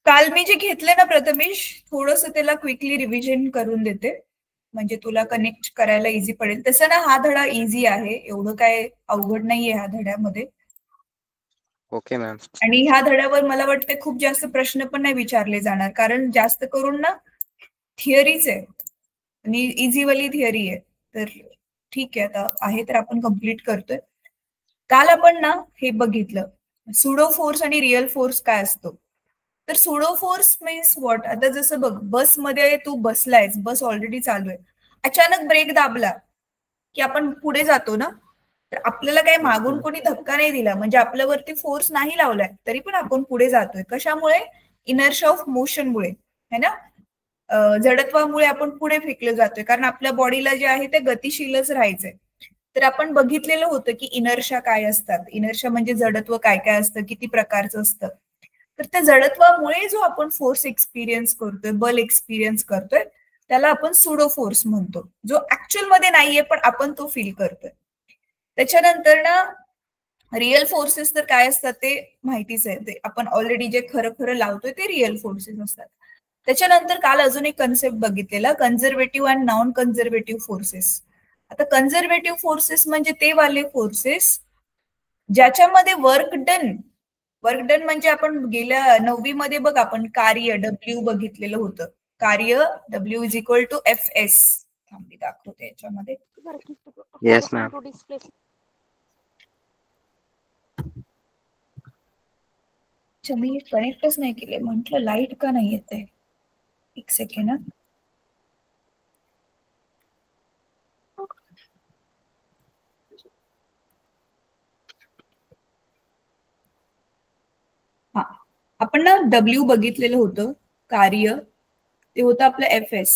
काल मी जे घेतले ना प्रथमेश, थोडस त्याला क्विकली रिव्हिजन करून देते, म्हणजे तुला कनेक्ट करायला इझी पडेल. तसं ना हा धडा इझी आहे, एवढं काय अवघड नाहीये ह्या धड्यामध्ये. Okay ma'am. आणि ह्या धड्यावर मला वाटतं खूप जास्त प्रश्न पण नाही विचारले जाणार, कारण जास्त करून ना थिअरीच आहे आणि इझीवाली थिअरी आहे. तर ठीक आहे, आता आहे तर आपण कम्प्लीट करतोय. काल आपण ना हे बघितलं सुडो फोर्स आणि रिअल फोर्स काय असतो. तर सुडो फोर्स मीन्स व्हॉट? आता जसं बघ, बसमध्ये तू बसलायस, बस ऑलरेडी चालू आहे, अचानक ब्रेक दाबला की आपण पुढे जातो ना. तर आपल्याला काही मागून कोणी धक्का नाही दिला, म्हणजे आपल्यावरती फोर्स नाही लावलाय, तरी पण आपण पुढे जातोय. कशामुळे? इनर्शिया ऑफ मोशनमुळे, है ना. जडत्वामुळे आपण पुढे फेकलं जातोय, कारण आपल्या बॉडीला जे आहे ते गतिशीलच राहायचंय. तर आपण बघितलेलं होतं की इनर्शिया काय असतात. इनर्शिया म्हणजे जडत्व काय काय असतं, किती प्रकारचं असतं. तर त्या जडत्वामुळे जो आपण फोर्स एक्सपिरियन्स करतोय, बल एक्सपिरियन्स करतोय, त्याला आपण सुडो फोर्स म्हणतो, जो ऍक्च्युअल मध्ये नाहीये पण आपण तो फील करतोय. त्याच्यानंतर ना रिअल फोर्सेस तर काय असतात ते माहितीच आहे, ते आपण ऑलरेडी जे खरं खरं लावतोय ते रिअल फोर्सेस असतात. त्याच्यानंतर काल अजून एक कन्सेप्ट बघितलेला, conservative and non conservative forces. आता कन्झर्वेटिव्ह फोर्सेस म्हणजे ते वाले फोर्सेस ज्याच्यामध्ये वर्क डन म्हणजे आपण गेल्या 9वी मध्ये बघ आपण कार्य डब्ल्यू बघितलेलं होतं. कार्य W is equal to F S. थांबी दाखवते याच्यामध्ये. Yes ma'am. मी कनेक्टच नाही केले, म्हटलं लाईट का नाही येत आहे. एक सेकंड. हा, आपण ना डब्ल्यू बघितलेलं होतं कार्य, ते होतं आपलं एफ एस.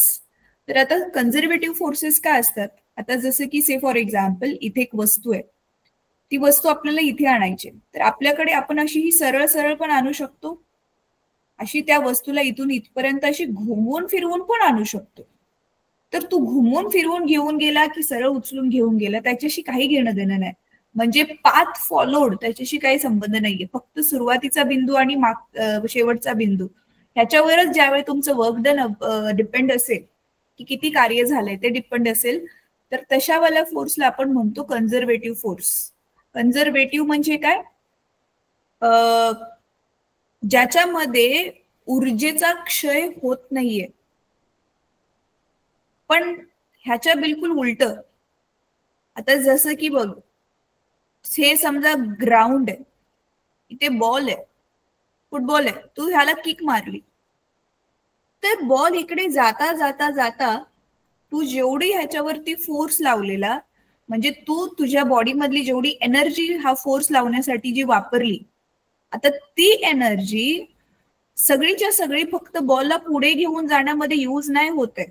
तर आता कन्झर्वेटिव्ह फोर्सेस काय असतात? आता जसं की से फॉर एक्झाम्पल इथे एक वस्तू आहे, ती वस्तू आपल्याला इथे आणायची, तर आपल्याकडे आपण अशी ही सरळ सरळ पण आणू शकतो, अशी त्या वस्तूला इथून इथपर्यंत अशी घुमवून फिरवून पण आणू शकतो. तर तू घुमवून फिरवून घेऊन गेला की सरळ उचलून घेऊन गेला, त्याच्याशी काही घेणं देणं नाही. म्हणजे पाथ फॉलोड त्याच्याशी काही संबंध नाहीये, फक्त सुरुवातीचा बिंदू आणि शेवटचा बिंदू ह्याच्यावरच ज्यावेळी तुमचं वर्क डन डिपेंड असेल, की किती कार्य झालंय ते डिपेंड असेल, तर तशावाल्या फोर्सला आपण म्हणतो कन्झर्वेटिव्ह फोर्स. कन्झर्वेटिव्ह म्हणजे काय? ज्याच्यामध्ये ऊर्जेचा क्षय होत नाहीये. पण ह्याच्या बिलकुल उलट. आता जसं की बघ, हे समजा ग्राउंड आहे, इथे बॉल आहे, फुटबॉल आहे, तू ह्याला किक मारली, तर बॉल इकडे जाता जाता जाता तू जेवढी ह्याच्यावरती फोर्स लावलेला, म्हणजे तू तुझ्या बॉडी मधली जेवढी एनर्जी हा फोर्स लावण्यासाठी जी वापरली, आता ती एनर्जी सगळीच्या सगळी फक्त बॉलला पुढे घेऊन जाण्यामध्ये यूज नाही होते.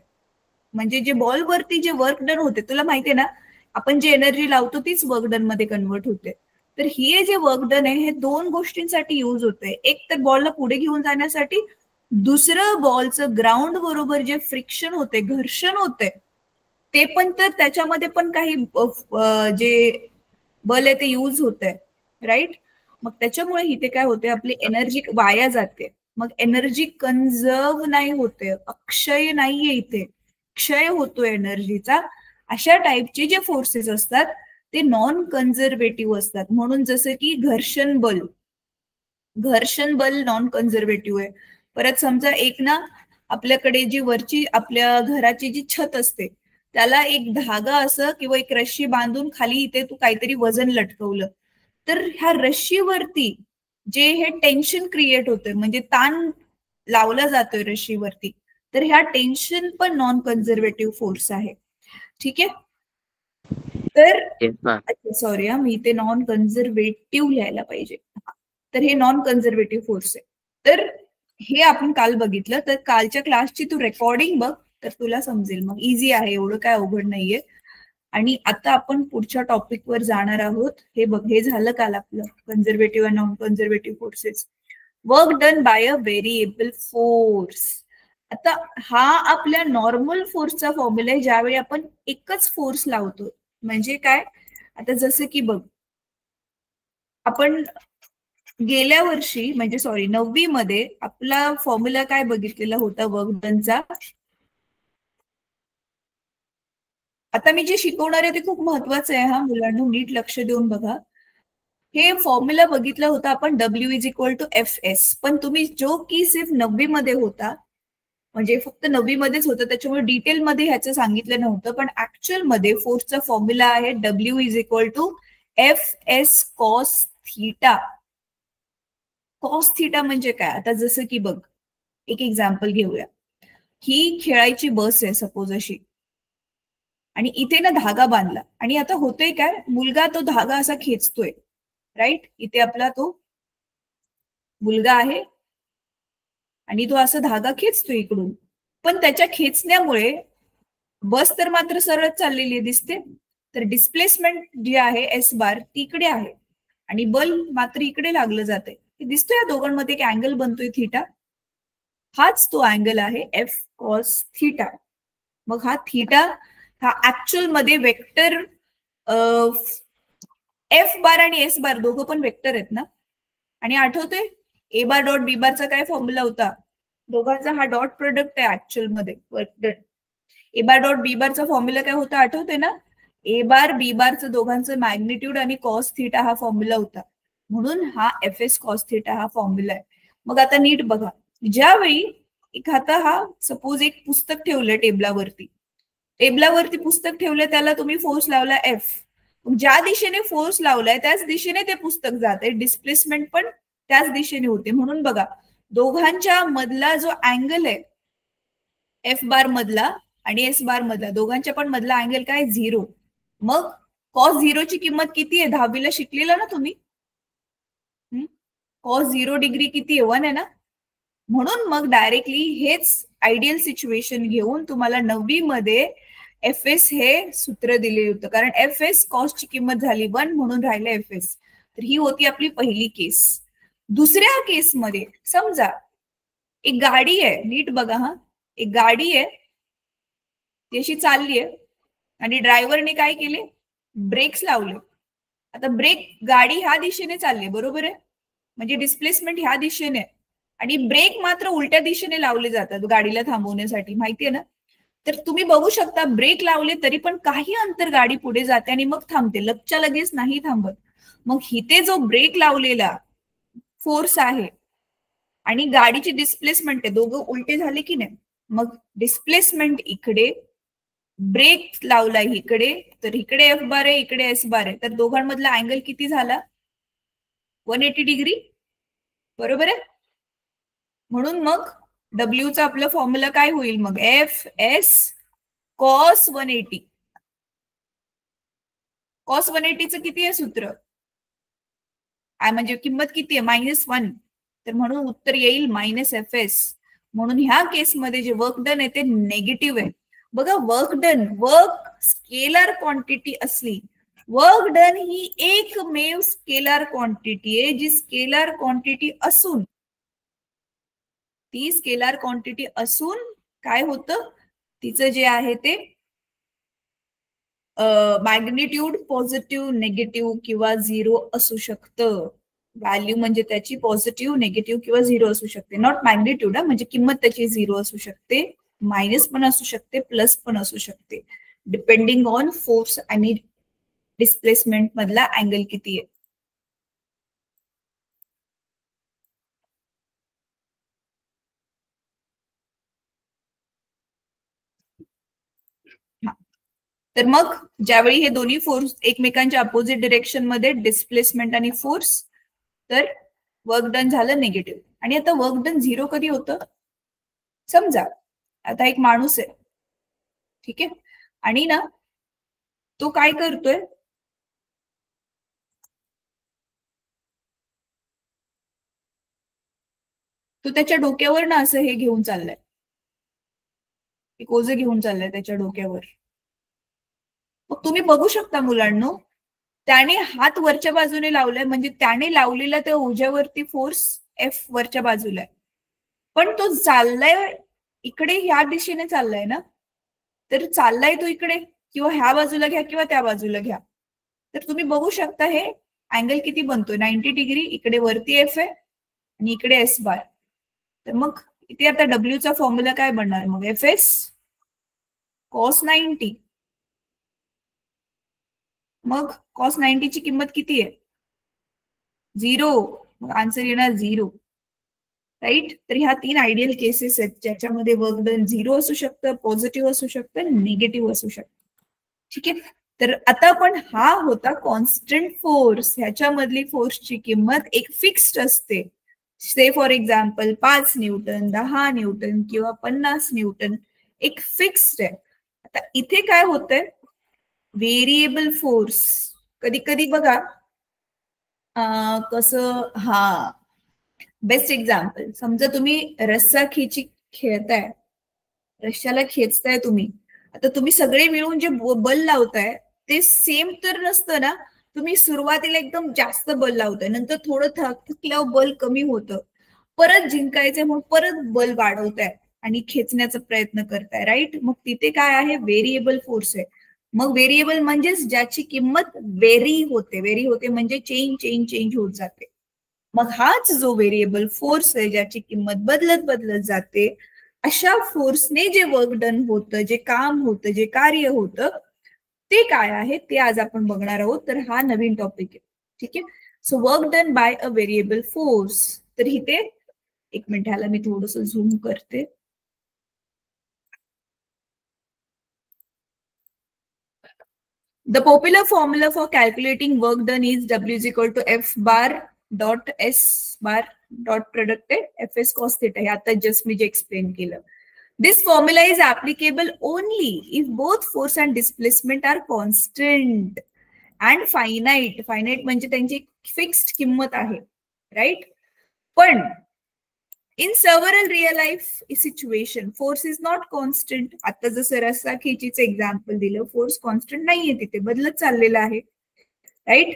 म्हणजे जे बॉलवरती जे वर्क डन होते, तुला माहितीये ना, आपण जे एनर्जी लावतो तीच वर्क डन मध्ये कन्वर्ट होते. तर हे जे वर्क डन आहे हे दोन गोष्टींसाठी यूज होते. एक तर बॉलला पुढे घेऊन जाण्यासाठी, दुसरं बॉलचं ग्राउंड बरोबर जे फ्रिक्शन होते, घर्षण होते, ते पण तर त्याच्यामध्ये पण काही जे बल आहे ते यूज होते, राईट. मग त्याच्यामुळे इथे काय होते, आपली एनर्जी वाया जाते. मग एनर्जी कन्झर्व नाही होते, अक्षय नाहीये इथे, क्षय होतो एनर्जीचा. अशा टाईपचे जे फोर्सेस असतात ते नॉन कन्झर्वेटिव्ह असतात. म्हणून जसं की घर्षण बल नॉन कन्झर्वेटिव्ह आहे. परत समजा एक ना आपल्याकडे जी वरची आपल्या घराची जी छत असते, त्याला एक धागा असं किंवा एक रश्शी बांधून खाली इथे तू काहीतरी वजन लटकवलं, तर ह्या रश्शीवरती जे हे टेन्शन क्रिएट होतंय, म्हणजे ताण लावला जातोय रश्शीवरती, तर ह्या टेन्शन पण नॉन कन्झर्वेटिव्ह फोर्स आहे. ठीक आहे. तर सॉरी मी ते नॉन कन्झर्वेटिव्ह लिहायला पाहिजे. तर हे नॉन कन्झर्वेटिव्ह फोर्स आहे. तर हे आपण काल बघितलं. तर कालच्या क्लासची तू रेकॉर्डिंग बघ, तर तुला समजेल. मग इझी आहे, एवढं काय अवघड नाहीये. आणि आता आपण पुढच्या टॉपिकवर जाणार आहोत. हे बघ, हे झालं काल आपलं कन्झर्वेटिव्ह आणि non conservative forces. Work done bye a variable force. आता हा आपल्या नॉर्मल फोर्सचा फॉर्म्युला आहे, ज्यावेळी आपण एकच फोर्स लावतो. म्हणजे काय? आता जसं की बघ, आपण गेल्या वर्षी म्हणजे सॉरी 9वी मध्ये आपला फॉर्म्युला काय बघितलेला होता वर्क डनचा. आता मी जे शिकवणार आहे ते खूप महत्वाचं आहे हा मुलांना, नीट लक्ष देऊन बघा. हे फॉर्म्युला बघितला होता आपण W=FS, पण तुम्ही जो की सिर्फ 9वी मध्ये होता म्हणजे फक्त 9वी मध्येच होतं त्याच्यामुळे डिटेलमध्ये ह्याचं सांगितलं नव्हतं, पण ऍक्च्युअल मध्ये फोर्सचा फॉर्म्युला आहे W=FS cos theta. Cos theta म्हणजे काय, आता जसं की बघ एक एक्झाम्पल घेऊया. ही खेळायची बस आहे सपोज अशी, आणि इथे ना धागा बांधला, आणि आता होतोय काय, मुलगा तो धागा असा खेचतोय, राईट. इथे आपला तो मुलगा आहे आणि तो असा धागा खेचतोय इकडून, पण त्याच्या खेचण्यामुळे बस तर मात्र सरळ चाललेली दिसते, तर डिस्प्लेसमेंट जी आहे एस बार तिकडे आहे आणि बल मात्र इकडे लागलं जाते. दिसतोय या दोघांमध्ये एक अँगल बनतोय थीटा, हाच तो अँगल आहे एफ कॉस थीटा. मग हा थीटा हा ऍक्च्युअल मध्ये वेक्टर एफ बार आणि एस बार दोघं पण वेक्टर आहेत ना. आणि आठवतंय ए बार डॉट बी बारचा काय फॉर्म्युला होता, दोघांचा हा डॉट प्रोडक्ट आहे ऍक्च्युअल मध्ये वर्क डन. ए बार डॉट बी बारचा फॉर्म्युला काय होता आठवतंय ना, ए बार बी बारचं दोघांचं मॅग्निट्यूड आणि कॉस थीटा हा फॉर्म्युला होता, म्हणून हा एफ एस कॉस थीटा हा फॉर्म्युला आहे. मग आता नीट बघा, ज्यावेळी एखादा हा सपोज एक पुस्तक ठेवलं टेबलावरती पुस्तक ठेवलं, त्याला तुम्ही फोर्स लावला एफ, ज्या दिशेने फोर्स लावलाय त्याच दिशेने ते पुस्तक जाते, डिस्प्लेसमेंट पण त्याच दिशेने होते. म्हणून बघा दोघांच्या मधला जो अँगल आहे एफ बार मधला आणि एस बार मधला, दोघांच्या पण मधला अँगल काय, 0. मग कॉस 0ची किंमत किती आहे, 10वीला शिकलेला ना तुम्ही, कॉस 0 डिग्री किती आहे, 1 आहे ना. म्हणून मग डायरेक्टली हेच आयडियल सिच्युएशन घेऊन तुम्हाला 9वी मध्ये एफ एस हे सूत्र दिले होतं, कारण एफ एस कॉस्टची किंमत झाली 1 म्हणून राहिलं एफ एस. तर ही होती आपली पहिली केस. दुसऱ्या केसमध्ये समजा एक गाडी आहे, नीट बघा हा, एक गाडी आहे ती अशी चालली आहे आणि ड्रायव्हरने काय केले, ब्रेक्स लावले. आता ब्रेक, गाडी ह्या दिशेने चालली बरोबर आहे, म्हणजे डिस्प्लेसमेंट ह्या दिशेने, आणि ब्रेक मात्र उलट्या दिशेने लावले जातात गाडीला थांबवण्यासाठी, माहितीये ना. तर तुम्ही बघू शकता ब्रेक लावले तरी पण काही अंतर गाडी पुढे जाते आणि मग थांबते, लगच्या लगेच नाही थांबत. मग इथे जो ब्रेक लावलेला फोर्स आहे आणि गाडीची डिस्प्लेसमेंट आहे, दोघं उलटे झाले की नाही. मग डिस्प्लेसमेंट इकडे, ब्रेक लावला इकडे, तर इकडे एफ बार आहे इकडे एस बार आहे, तर दोघांमधला अँगल किती झाला, 180 डिग्री, बरोबर आहे. म्हणून मग डब्ल्यूचा आपला फॉर्म्युला काय होईल मग, एफ एस कॉस 180. कॉस 180चं किती आहे सूत्र, म्हणजे किंमत किती आहे, -1, तर म्हणून उत्तर येईल -एफ एस. म्हणून ह्या केसमध्ये जे वर्क डन आहे ते नेगेटिव्ह आहे. बघा work done, work scalar quantity असली, वर्क डन ही एकमेव स्केलर क्वांटिटी आहे जी स्केलर क्वांटिटी असून, ती स्केलर क्वांटिटी असून काय होतं, तिचं जे आहे ते मॅग्निट्यूड पॉझिटिव्ह, निगेटिव्ह किंवा 0 असू शकतं. व्हॅल्यू म्हणजे त्याची पॉझिटिव्ह, निगेटिव्ह किंवा 0 असू शकते, नॉट मॅग्निट्यूड, म्हणजे किंमत त्याची 0 असू शकते, मायनस पण असू शकते, प्लस पण असू शकते, डिपेंडिंग ऑन फोर्स आणि डिस्प्लेसमेंट मधला अँगल किती आहे. तर मग ज्यावेळी हे दोन्ही फोर्स एकमेकांच्या अपोजिट डिरेक्शन मध्ये, डिस्प्लेसमेंट आणि फोर्स, तर वर्क डन झालं निगेटिव्ह. आणि आता वर्क डन 0 कधी होतं, समजा आता एक माणूस आहे, ठीक आहे, आणि ना तो काय करतोय, तो त्याच्या डोक्यावर ना असं हे घेऊन चाललाय, एक ओझं घेऊन चाललाय त्याच्या डोक्यावर. मग तुम्ही बघू शकता मुलांनो, त्याने हात वरच्या बाजूने लावलाय, म्हणजे त्याने लावलेला त्या ओझ्यावरती फोर्स एफ वरच्या बाजूला आहे, पण तो चाललाय इकडे, ह्या दिशेने चाललाय ना, तर चाललाय तो इकडे, किंवा ह्या बाजूला घ्या किंवा त्या बाजूला घ्या, तर तुम्ही बघू शकता हे अँगल किती बनतोय 90 डिग्री, इकडे वरती एफ आहे आणि इकडे एस बार. तर मग इथे आता डब्ल्यूचा फॉर्म्युला काय बनणार मग एफ एस कॉस 90. मग कॉस 90 ची किंमत किती आहे 0. मग आन्सर येणार 0. राईट. तर ह्या 3 आयडियल केसेस आहेत ज्याच्यामध्ये वर्क डन 0 असू शकतं, पॉझिटिव्ह असू शकतं, निगेटिव्ह असू शकतं. ठीक आहे. तर आता पण हा होता कॉन्स्टंट फोर्स. ह्याच्यामधली फोर्सची किंमत एक फिक्स्ड असते. से फॉर एक्झाम्पल 5 न्यूटन, 10 न्यूटन किंवा 50 न्यूटन एक फिक्स्ड आहे. आता इथे काय होतंय व्हेरिएबल फोर्स. कधी कधी बघा कसं, हा बेस्ट एक्झाम्पल, समजा तुम्ही रस्सा खेची खेळताय, रश्याला खेचताय तुम्ही. आता तुम्ही सगळे मिळून जे बल लावताय ते सेम तर नसतं ना. तुम्ही सुरुवातीला एकदम जास्त बल लावताय, नंतर थोडं थकल्यावर बल कमी होतं, परत जिंकायचंय म्हणून परत बल वाढवताय आणि खेचण्याचा प्रयत्न करताय. राईट. मग तिथे काय आहे व्हेरिएबल फोर्स आहे. मग व्हेरिएबल म्हणजेच ज्याची किंमत व्हेरी होते म्हणजे चेंज होत जाते. मग हाच जो व्हेरिएबल फोर्स आहे ज्याची किंमत बदलत जाते, अशा फोर्सने जे वर्क डन होतं, जे काम होतं, जे कार्य होतं ते काय आहे ते आज आपण बघणार आहोत. तर हा नवीन टॉपिक आहे. ठीक आहे. So work done bye a variable force. तर इथे एक मिनिट, ह्याला मी थोडस झूम करते. The popular formula for calculating work done is W is equal to F bar dot S bar dot product Fs cos theta. हे आता just मी जे explain केलं. This formula is applicable only if both force and displacement are constant and finite. Finite म्हणजे त्यांची fixed किंमत आहे. Right. पण in several real life situation force is not constant. आता जसं रस्सा खेचीचं एक्झाम्पल दिलं, फोर्स कॉन्स्टंट नाहीये, तिथे बदलत चाललेला आहे. राईट.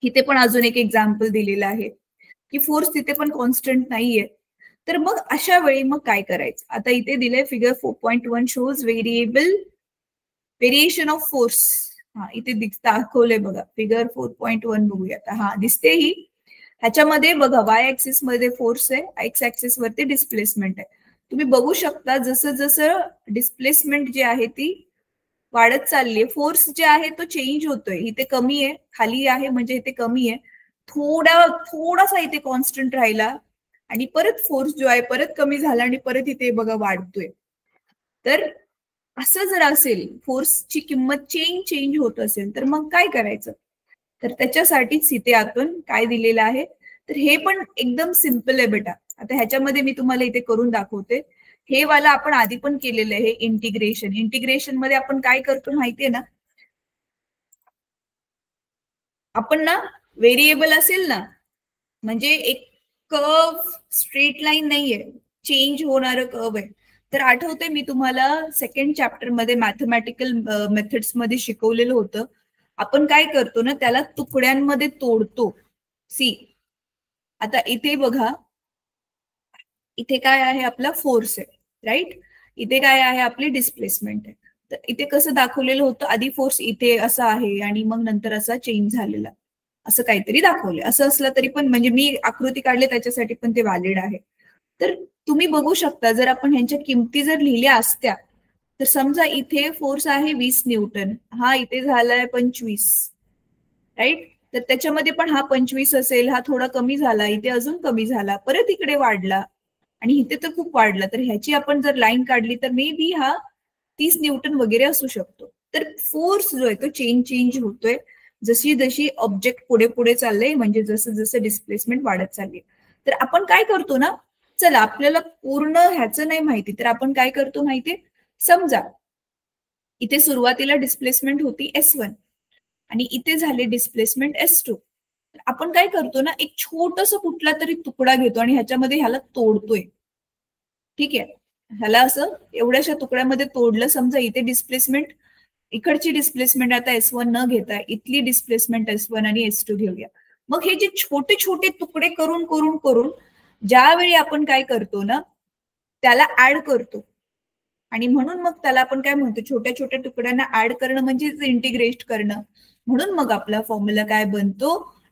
इथे पण अजून एक एक्झाम्पल दिलेलं आहे की फोर्स तिथे पण कॉन्स्टंट नाहीये. तर मग अशा वेळी मग काय करायचं. आता इथे दिलंय figure 4.1 shows variation of force. हा इथे दाखवलंय बघा फिगर 4.1 बघूया. हा दिसते ही. ह्याच्यामध्ये बघा वाय ऍक्सिस मध्ये फोर्स आहे, एक्स ऍक्सिस वरती डिस्प्लेसमेंट आहे. तुम्ही बघू शकता जसं जसं डिस्प्लेसमेंट जी आहे ती वाढत चालली आहे, फोर्स जे आहे तो चेंज होतोय. इथे कमी आहे, खाली आहे म्हणजे इथे कमी आहे, थोडासा इथे कॉन्स्टंट राहिला आणि परत फोर्स जो आहे परत कमी झाला आणि परत इथे बघा वाढतोय. तर असं जर असेल, फोर्सची किंमत चेंज होत असेल तर मग काय करायचं. तर त्याच्यासाठीच इथे आपण काय दिलेलं आहे. तर हे पण एकदम सिम्पल आहे बेटा. आता ह्याच्यामध्ये मी तुम्हाला इथे करून दाखवते. हे वाला आपण आधी पण केलेलं आहे इंटिग्रेशन. इंटिग्रेशन मध्ये आपण काय करतो माहितीये ना, आपण ना व्हेरिएबल असेल ना, म्हणजे एक कर्व स्ट्रेट लाईन नाहीये, चेंज होणारं कर्व आहे. तर आठवते मी तुम्हाला सेकंड चॅप्टर मध्ये मॅथमॅटिकल मेथड्स मध्ये शिकवलेलं होतं. आपण काय करतो ना त्याला तुकड्यांमध्ये तोडतो. सी आता इथे बघा, इथे काय आहे आपला फोर्स आहे. राईट. इथे काय आहे आपली डिस्प्लेसमेंट आहे. तर इथे कसं दाखवलेलं होतं, आधी फोर्स इथे असा आहे आणि मग नंतर असा चेंज झालेला, असं काहीतरी दाखवले. असं असलं तरी पण म्हणजे मी आकृती काढले त्याच्यासाठी पण ते व्हॅलिड आहे. तर तुम्ही बघू शकता जर आपण ह्यांच्या किमती जर लिहिल्या असत्या तर समजा इथे फोर्स आहे 20 न्यूटन, हा इथे झालाय 25. राईट. तर त्याच्यामध्ये पण हा 25 असेल, हा थोडा कमी झाला, इथे अजून कमी झाला, परत इकडे वाढला आणि इथे तर खूप वाढला. तर ह्याची आपण जर लाईन काढली तर मे बी हा 30 न्यूटन वगैरे असू शकतो. तर फोर्स जो आहे तो चेंज होतोय जशी जशी ऑब्जेक्ट पुढे पुढे चाललंय, म्हणजे जसं जसं डिस्प्लेसमेंट वाढत चालली. तर आपण काय करतो ना, चला आपल्याला पूर्ण ह्याचं नाही माहिती तर आपण काय करतो माहितीये, समजा इथे सुरुवातीला डिस्प्लेसमेंट होती S1 आणि इथे झाले डिस्प्लेसमेंट S2. आपण काय करतो ना, एक छोटस कुठला तरी तुकडा घेतो आणि ह्याच्यामध्ये ह्याला तोडतोय. ठीक आहे. ह्याला असं एवढ्याशा तुकड्यामध्ये तोडलं. समजा इथे डिस्प्लेसमेंट, इकडची डिस्प्लेसमेंट आता S1 न घेता इथली डिस्प्लेसमेंट S1 आणि S2 घेऊया. मग हे जे छोटे छोटे तुकडे करून करून करून ज्यावेळी आपण काय करतो ना त्याला ऍड करतो आणि म्हणून मग त्याला आपण काय म्हणतो, छोट्या छोट्या तुकड्यांना ऍड करणं म्हणजे इंटिग्रेट करणं. म्हणून मग आपला फॉर्म्युला काय बनतो,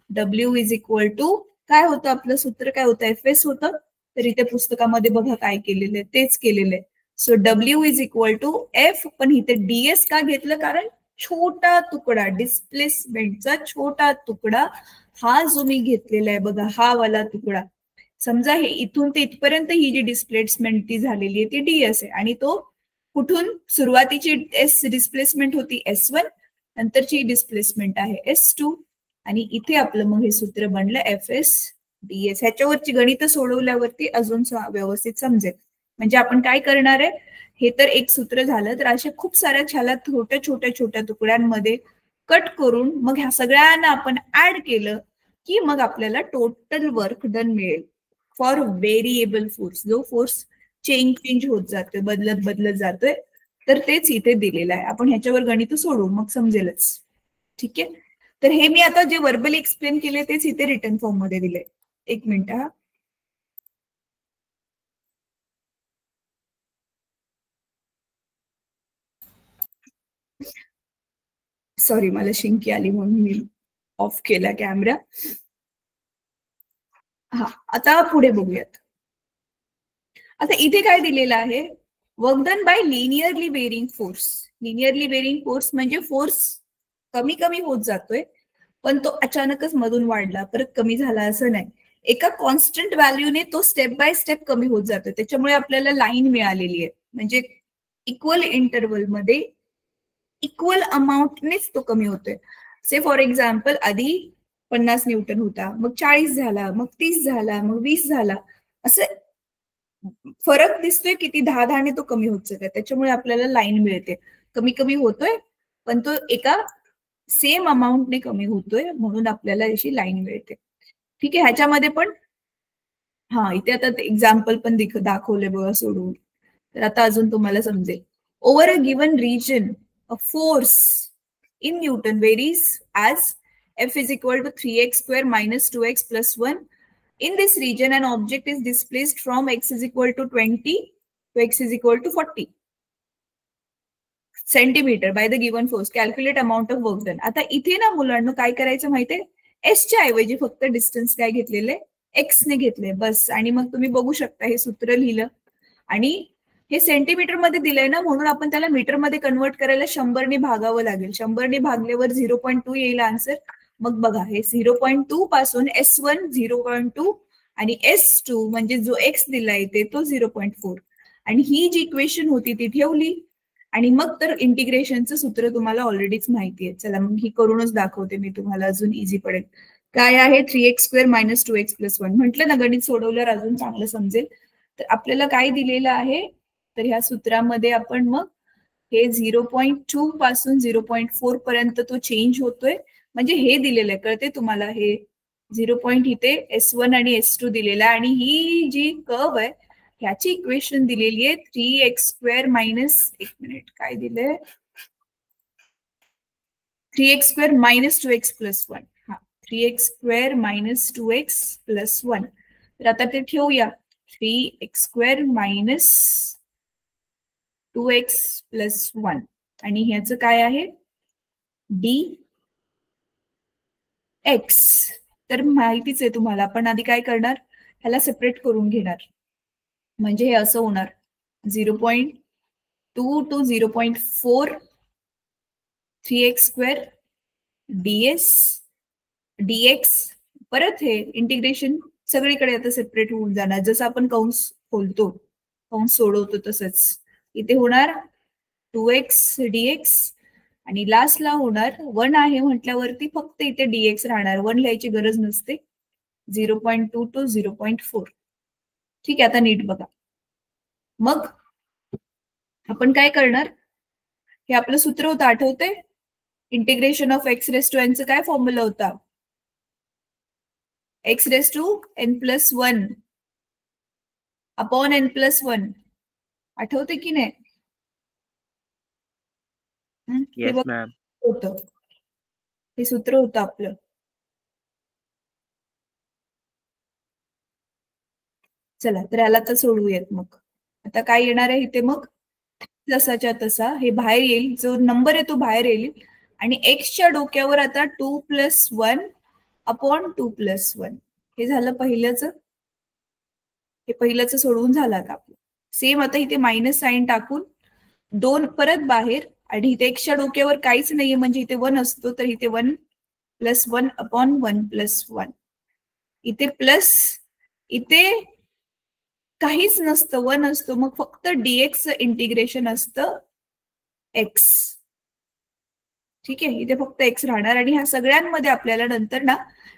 W इज इक्वल टू काय होतं आपलं सूत्र, काय होतं FS होतं. तर इथे पुस्तकामध्ये बघा काय केलेलं आहे, तेच केलेलं आहे. So W is equal to F, पण इथे DS का घेतलं, कारण छोटा तुकडा, डिस्प्लेसमेंटचा छोटा तुकडा हा जो मी घेतलेला आहे बघा, हा वाला तुकडा. समजा हे इथून ते इथपर्यंत ही जी डिस्प्लेसमेंट ती झालेली आहे ती DS आहे, आणि तो कुठून सुरुवातीची डिस्प्लेसमेंट होती S1, नंतरची डिस्प्लेसमेंट आहे S2, आणि इथे आपलं मग हे सूत्र बनलं FS DS. ह्याच्यावरची गणित सोडवल्यावरती अजून व्यवस्थित समजेल. म्हणजे आपण काय करणार आहे, हे तर एक सूत्र झालं, तर अशा खूप साऱ्या छाला छोट्या छोट्या छोट्या तुकड्यांमध्ये कट करून मग ह्या सगळ्यांना आपण ऍड केलं की मग आपल्याला टोटल वर्क डन मिळेल फॉर व्हेरिएबल फोर्स, जो फोर्स चेंज होत जातोय, बदलत जातोय. तर तेच इथे दिलेलं आहे. आपण ह्याच्यावर गणित सोडवू मग समजेलच. ठीक आहे. तर हे मी आता जे वर्बली एक्सप्लेन केले तेच इथे रिटर्न फॉर्म मध्ये दिले. एक मिनिट हा. सॉरी, मला शिंकी आली म्हणून मी ऑफ केला कॅमेरा. हा, आता पुढे बघूयात. आता इथे काय दिलेलं आहे, work done by linearly varying force. Linearly varying force म्हणजे फोर्स कमी कमी होत जातोय, पण तो अचानकच मधून वाढला परत कमी झाला असं नाही. एका कॉन्स्टंट व्हॅल्यूने तो स्टेप बाय स्टेप कमी होत जातोय. त्याच्यामुळे आपल्याला लाईन मिळालेली आहे, म्हणजे इक्वल इंटरव्हल मध्ये इक्वल अमाऊंटनेच तो कमी होतोय. से फॉर एक्झाम्पल आधी 50 न्यूटन होता, मग 40 झाला, मग 30 झाला, मग 20 झाला, असं फरक दिसतोय किती 10-10ने तो कमी होत जातोय. त्याच्यामुळे आपल्याला लाईन मिळते. कमी कमी होतोय पण तो एका सेम अमाऊंटने कमी होतोय, म्हणून आपल्याला अशी लाईन मिळते. ठीक आहे. ह्याच्यामध्ये पण हा इथे आता एक्झाम्पल पण दाखवले बघा सोडून, तर आता अजून तुम्हाला समजेल. Over a given region a force in Newton varies as F is equal to 3x square minus 2x plus 1. In this region, an object is displaced from x is equal to 20 to x is equal to 40 centimeter by the given force. Calculate amount of work done. आता इथे ना मुलांना काय करायचं माहितीये, S च्या ऐवजी फक्त डिस्टन्स काय घेतलेले, एक्स ने घेतले बस. आणि मग तुम्ही बघू शकता हे सूत्र लिहिलं, आणि हे सेंटीमीटर मध्ये दिलंय ना, म्हणून आपण त्याला मीटर मध्ये कन्वर्ट करायला 100ने भागावं लागेल. 100ने भागल्यावर 0.2 येईल आन्सर. मग बघा हे 0.2 पासून S1 0.2 आणि S2 म्हणजे जो एक्स दिला इथे तो 0.4, आणि ही जी इक्वेशन होती ती ठेवली, आणि मग तर इंटिग्रेशनचं सूत्र तुम्हाला ऑलरेडीच माहिती आहे. चला मग ही करूनच दाखवते मी तुम्हाला, अजून इझी पडेल. काय आहे 3x square minus 2x plus 1. म्हटलं ना गणित सोडवल्यावर अजून चांगलं समजेल. तर आपल्याला काय दिलेलं आहे, तर ह्या सूत्रामध्ये आपण मग हे 0.2 पासून 0.4 पर्यंत तो चेंज होतोय. म्हणजे हे दिलेलं आहे, कळते तुम्हाला, हे 0. इथे S1 आणि S2 दिलेला आहे, आणि ही जी कर्व आहे ह्याची इक्वेशन दिलेली आहे 3x स्क्वेअर मायनस, एक मिनिट काय दिलंय, 3x square minus 2x plus 1. हा, 3x square minus 2x plus 1. तर आता ते ठेवूया, 3x square minus 2x plus 1, आणि ह्याचं काय आहे dx. तर माहितीच आहे तुम्हाला, पण आधी काय करणार, ह्याला सेपरेट करून घेणार. म्हणजे हे असं होणार 0.2 टू 0.4 3x स्क्वेअर dx. परत हे इंटिग्रेशन सगळीकडे आता सेपरेट होऊन जाणार, जसं आपण कंस खोलतो, कंस सोडवतो तसंच इथे होणार 2x dx, आणि लास्टला होणार 1 आहे म्हटल्यावरती फक्त इथे dx राहणार, 1 लिहायची गरज नसते. 0.2 टू 0.4. ठीक आहे. आता नीट बघा, मग आपण काय करणार, हे आपलं सूत्र होतं आठवते, integration of x raise to एनचं काय फॉर्म्युला होता, x raise to n plus 1 upon n plus 1. आठवते की नाही? होतं, हे सूत्र होतं आपलं. चला तर याला तर सोडवूयात. मग आता काय येणार आहे इथे, मग जसाच्या तसा हे बाहेर येईल, जो नंबर आहे तो बाहेर येईल, आणि एक्सच्या डोक्यावर आता 2 + 1 अपॉन 2 + 1 हे झालं पहिलंच. हे पहिलंच सोडवून झालं आता आपलं. सेम आता इथे मायनस साइन टाकून 2 परत बाहेर आणि इथे एक्सच्या डोक्यावर काहीच नाहीये म्हणजे इथे 1 असतो, तर इथे 1 + 1 अपॉन 1 + 1 इथे प्लस इथे काहीच नसतं 1 असतो, मग फक्त dx इंटिग्रेशन असतं x. ठीक आहे, इथे फक्त x राहणार आणि ह्या सगळ्यांमध्ये आपल्याला नंतर ना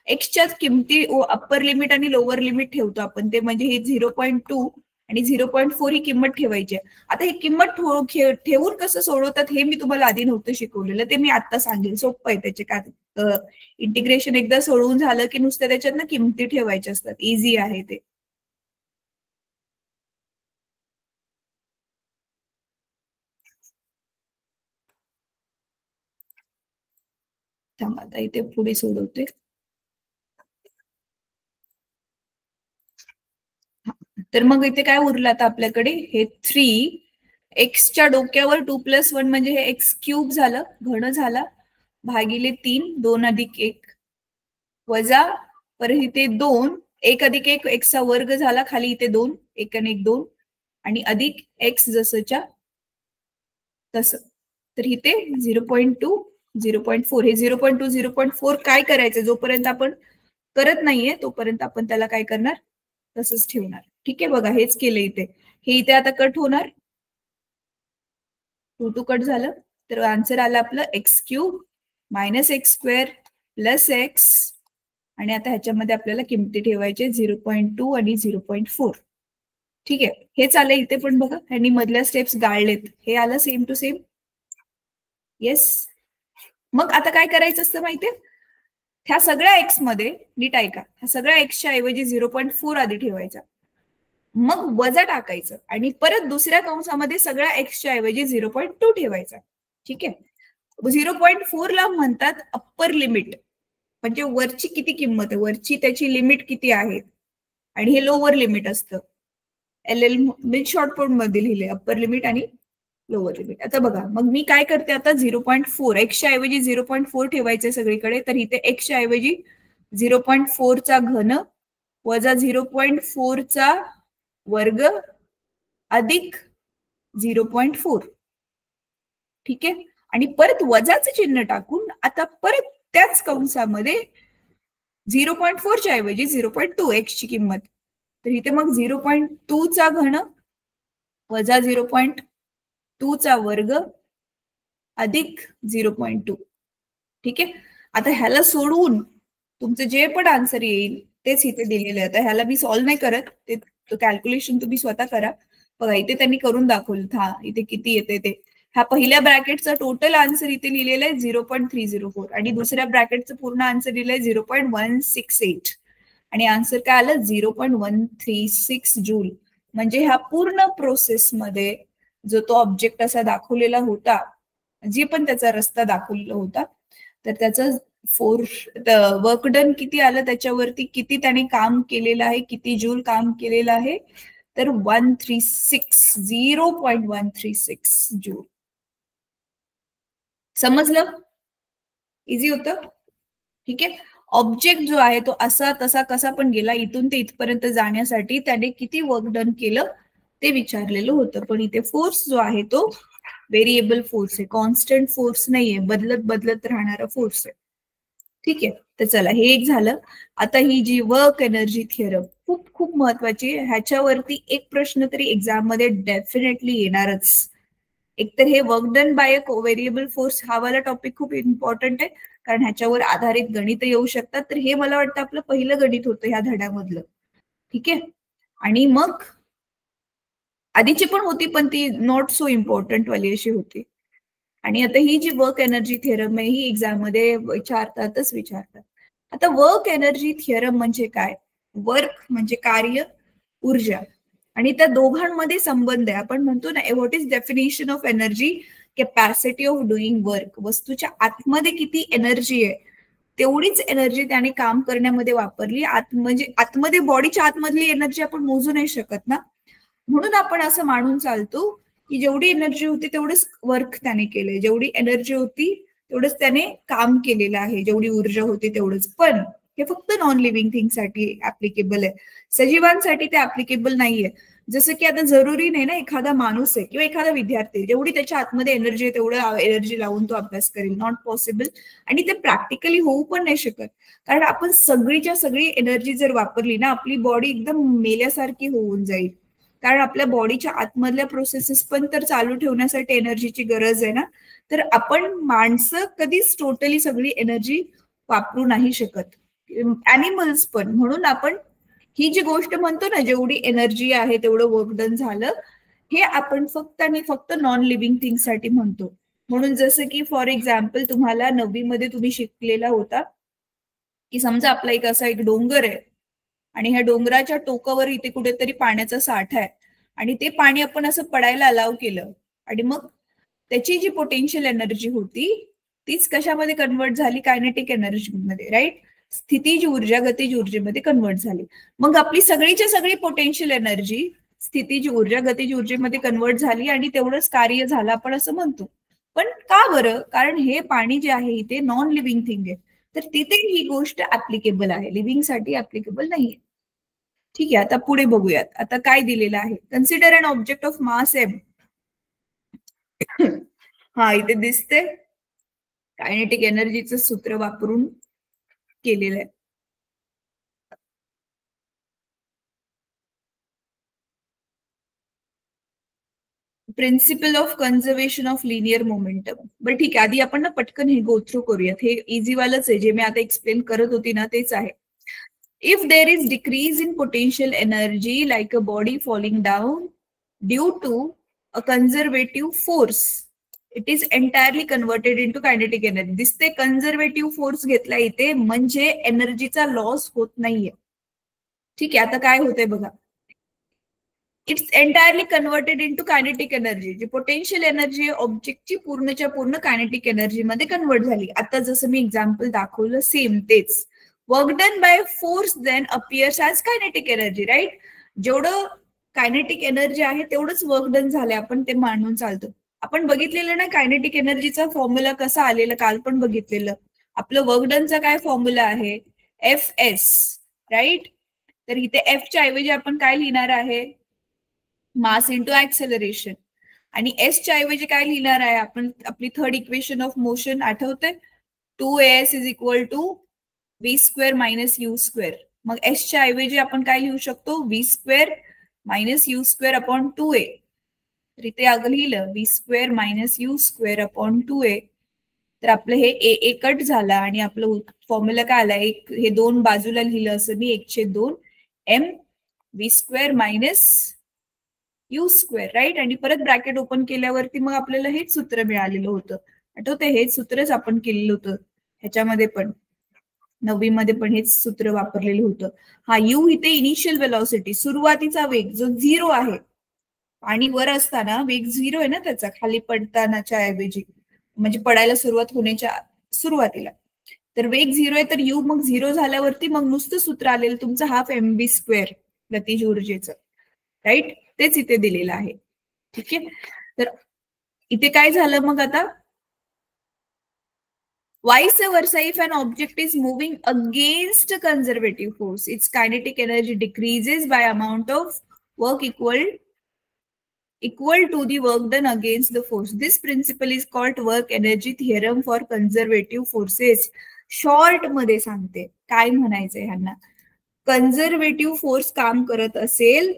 एक्सच्या किमती अप्पर लिमिट आणि लोअर लिमिट ठेवतो आपण, ते म्हणजे हे 0.2 आणि 0.4 ही किंमत ठेवायची. आता ही किंमत ठेवून कसं सोडवतात हे मी तुम्हाला आधी नव्हतं शिकवलेलं, ते मी आता सांगेल. सोपं आहे त्याचे काय, इंटिग्रेशन एकदा सोडवून झालं की नुसतं त्याच्यात ना किमती ठेवायच्या असतात, इझी आहे ते. थांबा आता इथे पुढे सोडवते. तर मग इथे काय उरलं आता आपल्याकडे, हे 3 एक्सच्या डोक्यावर 2 + 1 म्हणजे हे x³ झालं, घन झाला, भागिले 3 2 + 1 वजा परत इथे 2 1 + 1 एक्सचा वर्ग झाला, खाली इथे 2 1 आणि 1 2 आणि अधिक एक्स जसंच्या तसं. तर इथे 0.2 0.4 हे 0.2 0.4 काय करायचं, जोपर्यंत आपण करत नाहीये तोपर्यंत आपण त्याला काय करणार, तसंच ठेवणार. ठीक आहे, बघा हेच केलं इथे. हे इथे आता कट होणार, 2 2 कट झालं, तर आन्सर आलं आपलं x³ - x² + x आणि आता ह्याच्यामध्ये आपल्याला किमती ठेवायचे 0.2 आणि 0.4. ठीक आहे, हेच आलं इथे पण बघा, ह्यांनी मधल्या स्टेप्स गाळलेत, हे आलं सेम टू सेम. येस, मग आता काय करायचं असतं माहितीये, ह्या सगळ्या एक्स मध्ये नीट ऐका, ह्या सगळ्या एक्सच्या ऐवजी 0.4 आधी ठेवायचा, मग वजा टाकायचं आणि परत दुसऱ्या कंसामध्ये सगळ्या एक्सच्या ऐवजी 0.2 ठेवायचा. ठीक आहे, 0.4 ला म्हणतात अप्पर लिमिट, म्हणजे वरची किती किंमत आहे, वरची त्याची लिमिट किती आहे, आणि हे लोअर लिमिट असतं. LL म्हणजे शॉर्ट फॉर्म मध्ये लिहिले अप्पर लिमिट आणि लोअर लिमिट. आता बघा, मग मी काय करते आता, 0.4 एक्सच्या ऐवजी 0.4 ठेवायचे सगळीकडे, तर इथे एक्सच्या ऐवजी 0.4 चा घन वजा 0.4 चा वर्ग अधिक 0.4. ठीक आहे, आणि परत वजाचं चिन्ह टाकून आता परत त्याच कंसामध्ये 0.4 च्या ऐवजी 0.2 एक्सची किंमत, तर इथे मग 0.2 चा घन वजा 0.2 चा वर्ग अधिक 0.2. ठीक आहे, आता ह्याला सोडवून तुमचं जे पण आन्सर येईल तेच इथे दिलेलं आहे. आता ह्याला मी सॉल्व्ह नाही करत, ते कॅल्क्युलेशन तुम्ही स्वतः करा. बघा इथे त्यांनी करून दाखवलं, हा इथे किती येते ते. ह्या पहिल्या ब्रॅकेटचा टोटल आन्सर इथे लिहिलेलं आहे 0.304 आणि दुसऱ्या ब्रॅकेटचं पूर्ण आन्सर लिहिलंय 0.168 आणि आन्सर काय आलं 0.136 जूल. म्हणजे ह्या पूर्ण प्रोसेसमध्ये जो तो ऑब्जेक्ट असा दाखवलेला होता, जी पण त्याचा रस्ता दाखवलेला होता, तर त्याचं वर्क डन किती आलं, त्याच्यावरती किती त्याने काम केलेलं आहे, किती जूल काम केलेलं आहे, तर 0.136 जूल. समजलं, इझी होतं. ठीक आहे, ऑब्जेक्ट जो आहे तो असा तसा कसा पण गेला, इथून ते इथपर्यंत जाण्यासाठी त्याने किती वर्क डन केलं ते विचारलेलं होतं. पण इथे फोर्स जो आहे तो व्हेरिएबल फोर्स आहे, कॉन्स्टंट फोर्स नाहीये, बदलत बदलत राहणारा फोर्स आहे. ठीक आहे, तर चला हे एक झालं. आता ही जी वर्क एनर्जी थिअरम खूप खूप महत्वाची आहे, ह्याच्यावरती एक प्रश्न तरी एक्झाम मध्ये डेफिनेटली येणारच. एकतर हे work done bye a variable force हा वाला टॉपिक खूप इम्पॉर्टंट आहे, कारण ह्याच्यावर आधारित गणित येऊ शकतात. तर हे मला वाटतं आपलं पहिलं गणित होतं ह्या धड्यामधलं. ठीक आहे, आणि मग आधीची पण होती पण ती नॉट सो इम्पॉर्टंट वाली अशी होती. आणि आता ही जी वर्क एनर्जी थिअरम आहे ही एक्झाम मध्ये विचारतात. आता वर्क एनर्जी थिअरम म्हणजे काय, वर्क म्हणजे कार्य, ऊर्जा, आणि त्या दोघांमध्ये संबंध आहे. आपण म्हणतो ना, what is definition of energy, capacity of doing work. वस्तूच्या आतमध्ये किती एनर्जी आहे तेवढीच एनर्जी त्याने काम करण्यामध्ये वापरली. म्हणजे आतमध्ये बॉडीच्या आतमधली एनर्जी आपण मोजू नाही शकत ना, म्हणून आपण असं मानून चालतो की जेवढी एनर्जी होती तेवढंच वर्क त्याने केलंय, जेवढी एनर्जी होती तेवढंच त्याने काम केलेलं आहे, जेवढी ऊर्जा होती तेवढंच. पण हे फक्त नॉन लिव्हिंग थिंगसाठी ऍप्लिकेबल आहे, सजीवांसाठी ते ऍप्लिकेबल नाहीये. जसं की आता जरुरी नाही ना एखादा माणूस आहे किंवा एखादा विद्यार्थी जेवढी त्याच्या आतमध्ये एनर्जी आहे तेवढं एनर्जी लावून तो अभ्यास करेल, नॉट पॉसिबल. आणि ते प्रॅक्टिकली होऊ पण नाही शकत, कारण आपण सगळीच्या सगळी एनर्जी जर वापरली ना आपली बॉडी एकदम मेल्यासारखी होऊन जाईल. कारण आपल्या बॉडीच्या आतमधल्या प्रोसेसेस पण तर चालू ठेवण्यासाठी एनर्जीची गरज आहे ना. तर आपण माणसं कधीच टोटली सगळी एनर्जी वापरू नाही शकत, ऍनिमल्स पण. म्हणून आपण ही जी गोष्ट म्हणतो ना जेवढी एनर्जी आहे तेवढं वर्क डन झालं, हे आपण फक्त आणि फक्त नॉन लिव्हिंग थिंगसाठी म्हणतो. म्हणून जसं की फॉर एक्झाम्पल तुम्हाला 9वी मध्ये तुम्ही शिकलेला होता की समजा आपला एक असा एक डोंगर आहे आणि ह्या डोंगराच्या टोकावर इथे कुठेतरी पाण्याचा साठा आहे आणि ते पाणी आपण असं पडायला अलाव केलं आणि मग त्याची जी पोटेन्शियल एनर्जी होती तीच कशामध्ये कन्वर्ट झाली, कायनेटिक एनर्जीमध्ये, राईट. स्थितीज ऊर्जा गतिज ऊर्जेमध्ये कन्वर्ट झाली. मग आपली सगळीच्या सगळी पोटेन्शियल एनर्जी स्थितीज ऊर्जा गतिज ऊर्जेमध्ये कन्वर्ट झाली आणि तेवढंच कार्य झालं आपण असं म्हणतो. पण का बरं? कारण हे पाणी जे आहे ते नॉन लिव्हिंग थिंग आहे, तर तिथे ही गोष्ट ऍप्लिकेबल आहे, लिव्हिंग साठी ऍप्लिकेबल नाहीये. ठीक आहे, आता पुढे बघूयात. आता काय दिलेलं आहे, consider an object of mass M. हा इथे दिसते कायनेटिक एनर्जीचं सूत्र वापरून केलेलं आहे. Principle of conservation of linear momentum. बरं ठीक आहे, आधी आपण ना पटकन हे गो थ्रू करूयात. हे इझीवालंच आहे, जे मी आता एक्सप्लेन करत होती ना तेच आहे. If there is decrease in potential energy like a body falling down due to a conservative force, it is entirely converted into kinetic energy. दिसते conservative force घेतला इथे म्हणजे एनर्जीचा लॉस होत नाहीये. ठीक आहे, आता काय होतंय बघा. It's entirely converted into kinetic energy. जी पोटेन्शियल एनर्जी ऑब्जेक्टची पूर्णच्या पूर्ण कायनेटिक एनर्जी मध्ये कन्वर्ट झाली. आता जसं मी एक्झाम्पल दाखवलं सेम तेच. Work done by force then appears as kinetic energy, right. जेवढं कायनेटिक एनर्जी आहे तेवढंच वर्क डन झालंय, आपण ते मानून चालतो. आपण बघितलेलं ना कायनेटिक एनर्जीचा फॉर्म्युला कसा आलेला, काल पण बघितलेलं. आपलं वर्क डनचा काय फॉर्म्युला आहे, एफ एस, राईट. तर इथे एफ च्या ऐवजी आपण काय लिहिणार आहे, मास इंटू ऍक्सेलरेशन. आणि एस च्या ऐवजी काय लिहिणार आहे आपण, आपली थर्ड इक्वेशन ऑफ मोशन आठवते, 2as is equal to v square minus u square. मग एस च्या ऐवजी आपण काय लिहू शकतो, v square minus u square upon 2a. तर इथे अगं लिहिलं v square minus u square upon 2a. तर आपलं हे ए कट झाला आणि आपलं फॉर्म्युला काय आला, एक हे दोन बाजूला लिहिलं असं मी 1/2 M v square minus u square, right. आणि परत ब्रॅकेट ओपन केल्यावरती मग आपल्याला हेच सूत्र मिळालेलं होतं. आठवते, हेच सूत्रच आपण केलेलं होतं ह्याच्यामध्ये पण, 9वी मध्ये पण हेच सूत्र वापरलेलं होतं. हा यू इथे इनिशियल वेलॉसिटी, सुरुवातीचा वेग जो 0 आहे. पाणी वर असताना वेग 0 आहे ना त्याचा, खाली पडतानाच्या ऐवजी, म्हणजे पडायला सुरुवात होण्याच्या सुरुवातीला. तर वेग 0 आहे, तर यू मग 0 झाल्यावरती मग नुसतं सूत्र आलेलं तुमचं हाफ एम व्ही स्क्वेअर गतिज ऊर्जेचं, राईट. तेच इथे दिलेलं आहे. ठीक आहे, तर इथे काय झालं मग आता, vice versa if an object is moving against a conservative force, its kinetic energy decreases by amount of work equal to the work done against the force. This principle is called work energy theorem for conservative forces. Short मध्ये सांगते काय म्हणायचंय ह्यांना. Conservative force काम करत असेल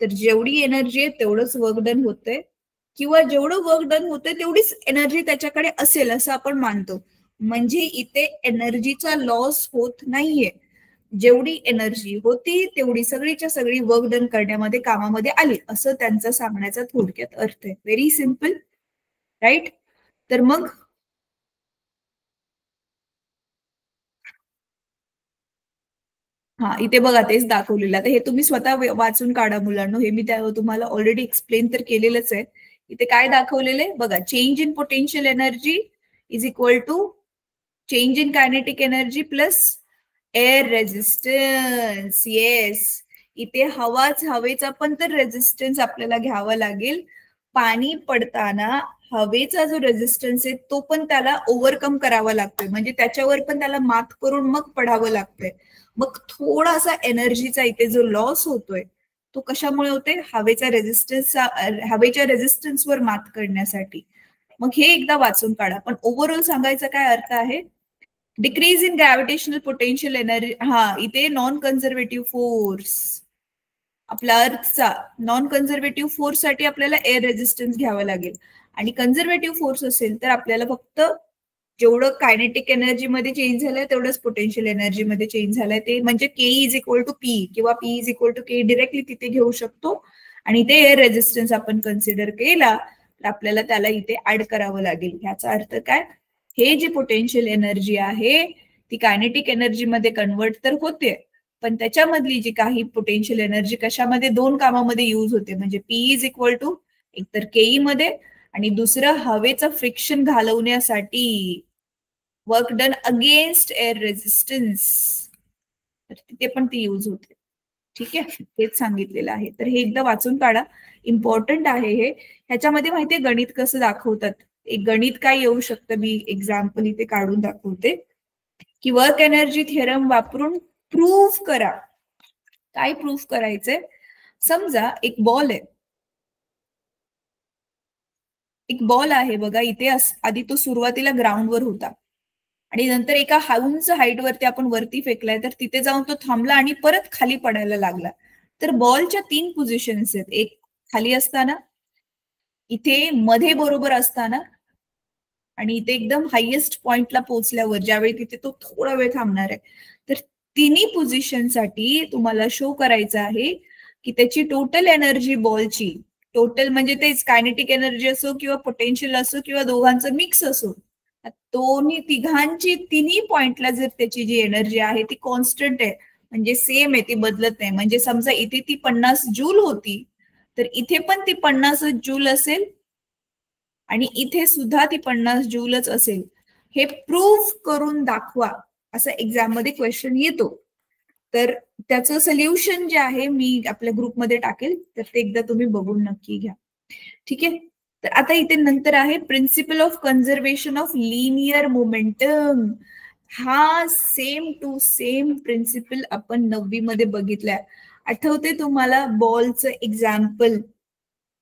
तर जेवढी एनर्जी आहे तेवढंच वर्क डन होतंय, किंवा जेवढं वर्क डन होतंय तेवढीच एनर्जी त्याच्याकडे असेल असं आपण मानतो. म्हणजे इथे एनर्जीचा लॉस होत नाहीये. जेवढी एनर्जी होती तेवढी सगळीच्या सगळी वर्क डन करण्यामध्ये कामामध्ये आली, असं त्यांचा सांगण्याचा थोडक्यात अर्थ आहे. Very simple, right. तर मग हा इथे बघा तेच दाखवलेलं. आता हे तुम्ही स्वतः वाचून काढा मुलांनो, हे मी तुम्हाला ऑलरेडी एक्सप्लेन तर केलेलंच आहे. इथे काय दाखवलेलं आहे बघा, change in potential energy is equal to change in kinetic energy plus air resistance. Yes, इथे हवेचा पण तर रेझिस्टन्स आपल्याला घ्यावा लागेल, पाणी पडताना हवेचा जो रेझिस्टन्स आहे तो पण त्याला ओव्हरकम करावा लागतोय, म्हणजे त्याच्यावर पण त्याला मात करून मग पडावं लागतंय. मग थोडासा एनर्जीचा इथे जो लॉस होतोय तो कशामुळे होते, हवेच्या रेझिस्टन्सवर मात करण्यासाठी. मग हे एकदा वाचून काढा. पण ओव्हरऑल सांगायचा काय अर्थ आहे, decrease in gravitational potential energy. इथे नॉन कन्झर्वेटिव्ह फोर्स, आपला अर्थचा नॉन कन्झर्वेटिव्ह फोर्स साठी आपल्याला एअर रेझिस्टन्स घ्यावा लागेल, आणि कन्झर्वेटिव्ह फोर्स असेल तर आपल्याला फक्त जेवढं कायनेटिक एनर्जी मध्ये चेंज झालंय तेवढंच पोटेन्शियल एनर्जी मध्ये चेंज झालंय, ते म्हणजे K is equal to P किंवा P is equal to K directly तिथे घेऊ शकतो. आणि ते एअर रेझिस्टन्स आपण कन्सिडर केला तर आपल्याला त्याला इथे ऍड करावं लागेल. ह्याचा अर्थ काय, हे जी पोटेन्शियल एनर्जी आहे ती कायनेटिक एनर्जी मध्ये कन्वर्ट तर होते, पण त्याच्यामधली जी काही पोटेन्शियल एनर्जी कशामध्ये, दोन कामामध्ये युज होते. म्हणजे पी इज इक्वल टू एकतर केई मध्ये, आणि दुसरं हवेचं फ्रिक्शन घालवण्यासाठी work done against air resistance, तर तिथे पण ती युज होते. ठीक आहे, हेच सांगितलेलं आहे. तर हे एकदा वाचून काढा, इम्पॉर्टंट आहे हे. ह्याच्यामध्ये माहितीये गणित कसं दाखवतात, एक गणित काय येऊ शकतं, मी एक्झाम्पल इथे काढून दाखवते की वर्क एनर्जी थिअरम वापरून प्रूव्ह करा. काय प्रूव्ह करायचंय, समजा एक बॉल आहे, एक बॉल आहे बघा इथे, आधी तो सुरुवातीला ग्राउंडवर होता आणि नंतर एका उंच हाईट वरती आपण वरती फेकलाय, तर तिथे जाऊन तो थांबला आणि परत खाली पडायला लागला. तर बॉलच्या 3 पोझिशन्स आहेत, एक खाली असताना, इथे मध्ये बरोबर असताना, आणि इथे एकदम हायेस्ट पॉइंटला पोहोचल्यावर ज्यावेळी तिथे तो थोडा वेळ थांबणार आहे. तर तिन्ही पोझिशनसाठी तुम्हाला शो करायचं आहे की त्याची टोटल एनर्जी बॉलची, टोटल म्हणजे तेच कायनेटिक एनर्जी असो किंवा पोटेन्शियल असो किंवा दोघांचं मिक्स असो, दोन्ही तिघांची तिन्ही पॉइंटला जर त्याची जी एनर्जी आहे ती कॉन्स्टंट आहे, म्हणजे सेम आहे, ती बदलत नाही. म्हणजे समजा इथे ती 50 जूल होती तर इथे पण ती 50 जूल असेल आणि इथे सुद्धा ती 50 जूलच असेल. हे प्रूव्ह करून दाखवा असं एक्झाम मध्ये क्वेश्चन येतो. तर त्याचं सोल्युशन जे आहे मी आपल्या ग्रुपमध्ये टाकेल, तर ते एकदा तुम्ही बघून नक्की घ्या. ठीक आहे, तर आता इथे नंतर आहे principle of conservation of linear momentum. हा सेम टू सेम प्रिन्सिपल आपण 9वी मध्ये बघितलाय. आठवते तुम्हाला बॉलचं एक्झाम्पल,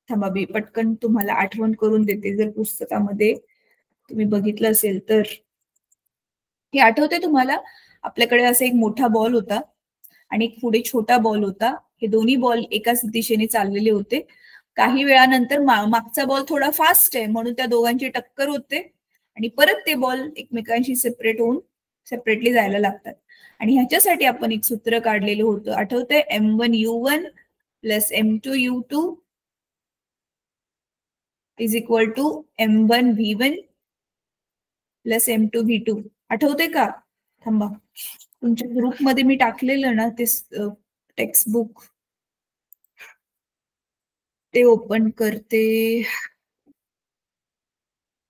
थांबा मी पटकन तुम्हाला आठवण करून देते, जर पुस्तकामध्ये तुम्ही बघितलं असेल तर. हे आठवते तुम्हाला, आपल्याकडे असा एक मोठा बॉल होता आणि एक पुढे छोटा बॉल होता. हे दोन्ही बॉल एकाच दिशेने चाललेले होते. काही वेळानंतर मागचा बॉल थोडा फास्ट आहे म्हणून त्या दोघांची टक्कर होते आणि परत ते बॉल एकमेकांशी सेपरेट होऊन सेपरेटली जायला लागतात. आणि ह्याच्यासाठी आपण एक सूत्र काढलेलं होतं, आठवतंय, M1U1 plus M2U2 is equal to M1V1 plus M2V2. आठवते का? थांबा, तुमच्या ग्रुपमध्ये मी टाकलेलं ना ते टेक्स्टबुक, ते ओपन करते.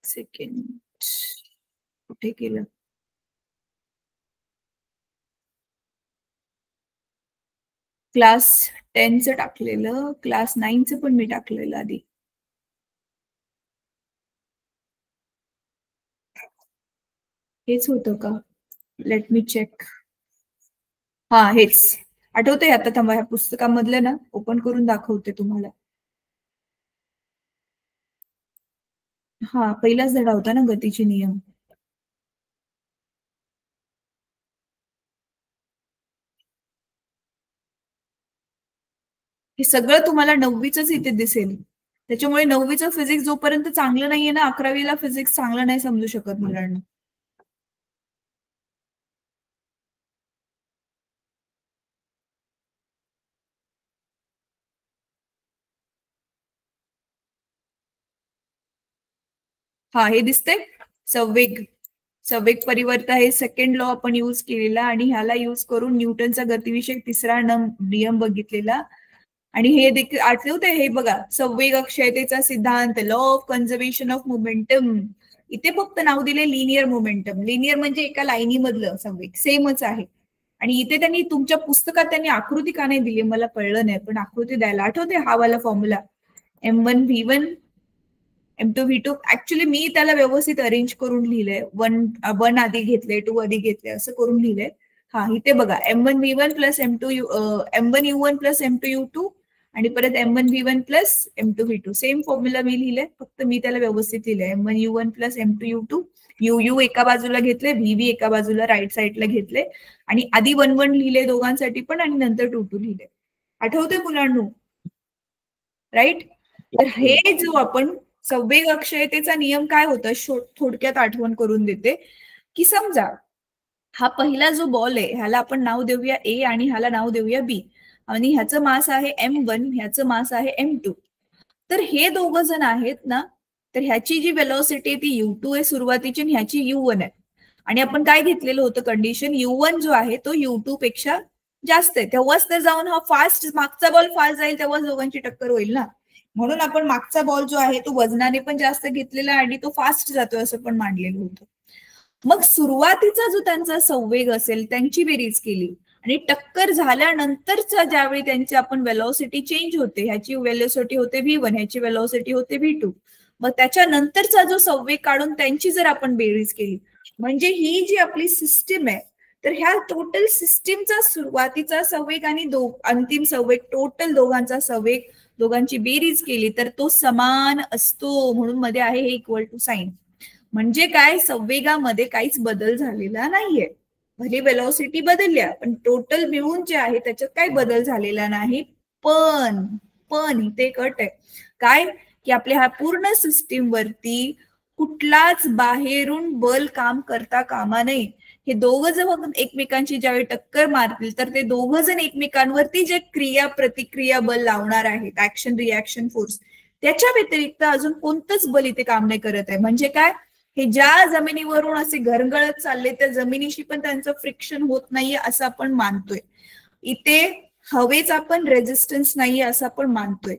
सेकंड, कुठे केलं? क्लास 10चं टाकलेलं, क्लास 9चं पण मी टाकलेलं आधी. हेच होतं का? Let me check. हा हेच आठवतंय. आता थांबा, ह्या पुस्तकामधलं ना ओपन करून दाखवते तुम्हाला. हा पहिलाच धडा होता ना, गतीचे नियम. हे सगळं तुम्हाला 9वीच इथे दिसेल. त्याच्यामुळे 9वीचं फिजिक्स जोपर्यंत चांगलं नाहीये ना, 11वीला फिजिक्स चांगलं नाही समजू शकत मुलांना. हा हे दिसतंय, संवेग. संवेग परिवर्तन हे सेकंड लॉ आपण यूज केलेला आणि ह्याला यूज करून न्यूटनचा गतिविषयक 3रा नियम बघितलेला. आणि हे देखील आठवतंय, हे बघा, संवेग अक्षयतेचा सिद्धांत, law of conservation of momentum. इथे फक्त नाव दिले लिनियर मोमेंटम. लिनियर म्हणजे एका लाईनीमधलं संवेग, सेमच आहे. आणि इथे त्यांनी तुमच्या पुस्तकात त्यांनी आकृती का नाही दिली मला कळलं नाही, पण आकृती द्यायला. आठवते हा वाला फॉर्म्युला, M1V1 M2V2 ऍक्च्युली मी त्याला व्यवस्थित अरेंज करून लिहिलंय. वन आधी घेतले, 2 आधी घेतले, असं करून लिहिलंय. हा, इथे बघा M1V1 plus M1U1 plus M2U2 आणि परत M1V1 plus M2V2 same formula मी लिहिलंय, फक्त मी त्याला व्यवस्थित लिहिलंय. M1U1 प्लस M2U2, U एका बाजूला घेतले, VV एका बाजूला राईट साईडला घेतले आणि आधी 1-1 लिहिले दोघांसाठी पण आणि नंतर 2-2 लिहिले. आठवते मुलांनो? राईट. तर हे जो आपण संवेग अक्षयतेचा नियम काय होता थोडक्यात आठवण करून देते, की समजा हा पहिला जो बॉल आहे ह्याला आपण नाव देऊया A आणि ह्याला नाव देऊया B आणि ह्याचं मास आहे M1, ह्याचं मास आहे M2. तर हे दोघं जण आहेत ना, तर ह्याची जी वेलॉसिटी ती U2 आहे सुरुवातीची आणि ह्याची U1 आहे. आणि आपण काय घेतलेलं होतं कंडिशन, U1 जो आहे तो U2 पेक्षा जास्त आहे, तेव्हाच तर जाऊन हा फास्ट मागचा बॉल फास्ट जाईल, तेव्हाच दोघांची टक्कर होईल ना. म्हणून आपण मागचा बॉल जो आहे तो वजनाने पण जास्त घेतलेला आणि तो फास्ट जातोय असं पण मांडलेलं होतं. मग सुरुवातीचा जो त्यांचा संवेग असेल त्यांची बेरीज केली आणि टक्कर झाल्यानंतरचा ज्यावेळी त्यांची आपण वेलॉसिटी चेंज होते, ह्याची वेलॉसिटी होते V1, ह्याची वेलॉसिटी होते V2, मग त्याच्यानंतरचा जो संवेग काढून त्यांची जर आपण बेरीज केली, म्हणजे ही जी आपली सिस्टीम आहे, तर ह्या टोटल सिस्टीमचा सुरुवातीचा संवेग आणि अंतिम संवेग, टोटल दोघांचा संवेग, दोघांची बेरीज केली तर तो समान असतो. म्हणून मध्ये आहे हे इक्वल टू साइन. म्हणजे काय, संवेगामध्ये काहीच बदल झालेला नाहीये. भले वेलॉसिटी बदलल्या पण टोटल मिळून जे आहे त्याच्यात काही बदल झालेला नाही. पण इथे कट आहे काय, की आपल्या ह्या पूर्ण सिस्टीम वरती कुठलाच बाहेरून बल काम करता कामा नये. हे दोघं जर एकमेकांची ज्यावेळी टक्कर मारतील तर ते दोघं जण एकमेकांवरती जे क्रिया प्रतिक्रिया बल लावणार आहेत, ऍक्शन रिॲक्शन फोर्स, त्याच्या व्यतिरिक्त अजून कोणतंच बल इथे काम नाही करत आहे. म्हणजे काय, हे ज्या जमिनीवरून असे घरंगळत चालले त्या जमिनीशी पण त्यांचं फ्रिक्शन होत नाहीये असं आपण मानतोय. इथे हवेचा पण रेजिस्टन्स नाहीये असं आपण मानतोय.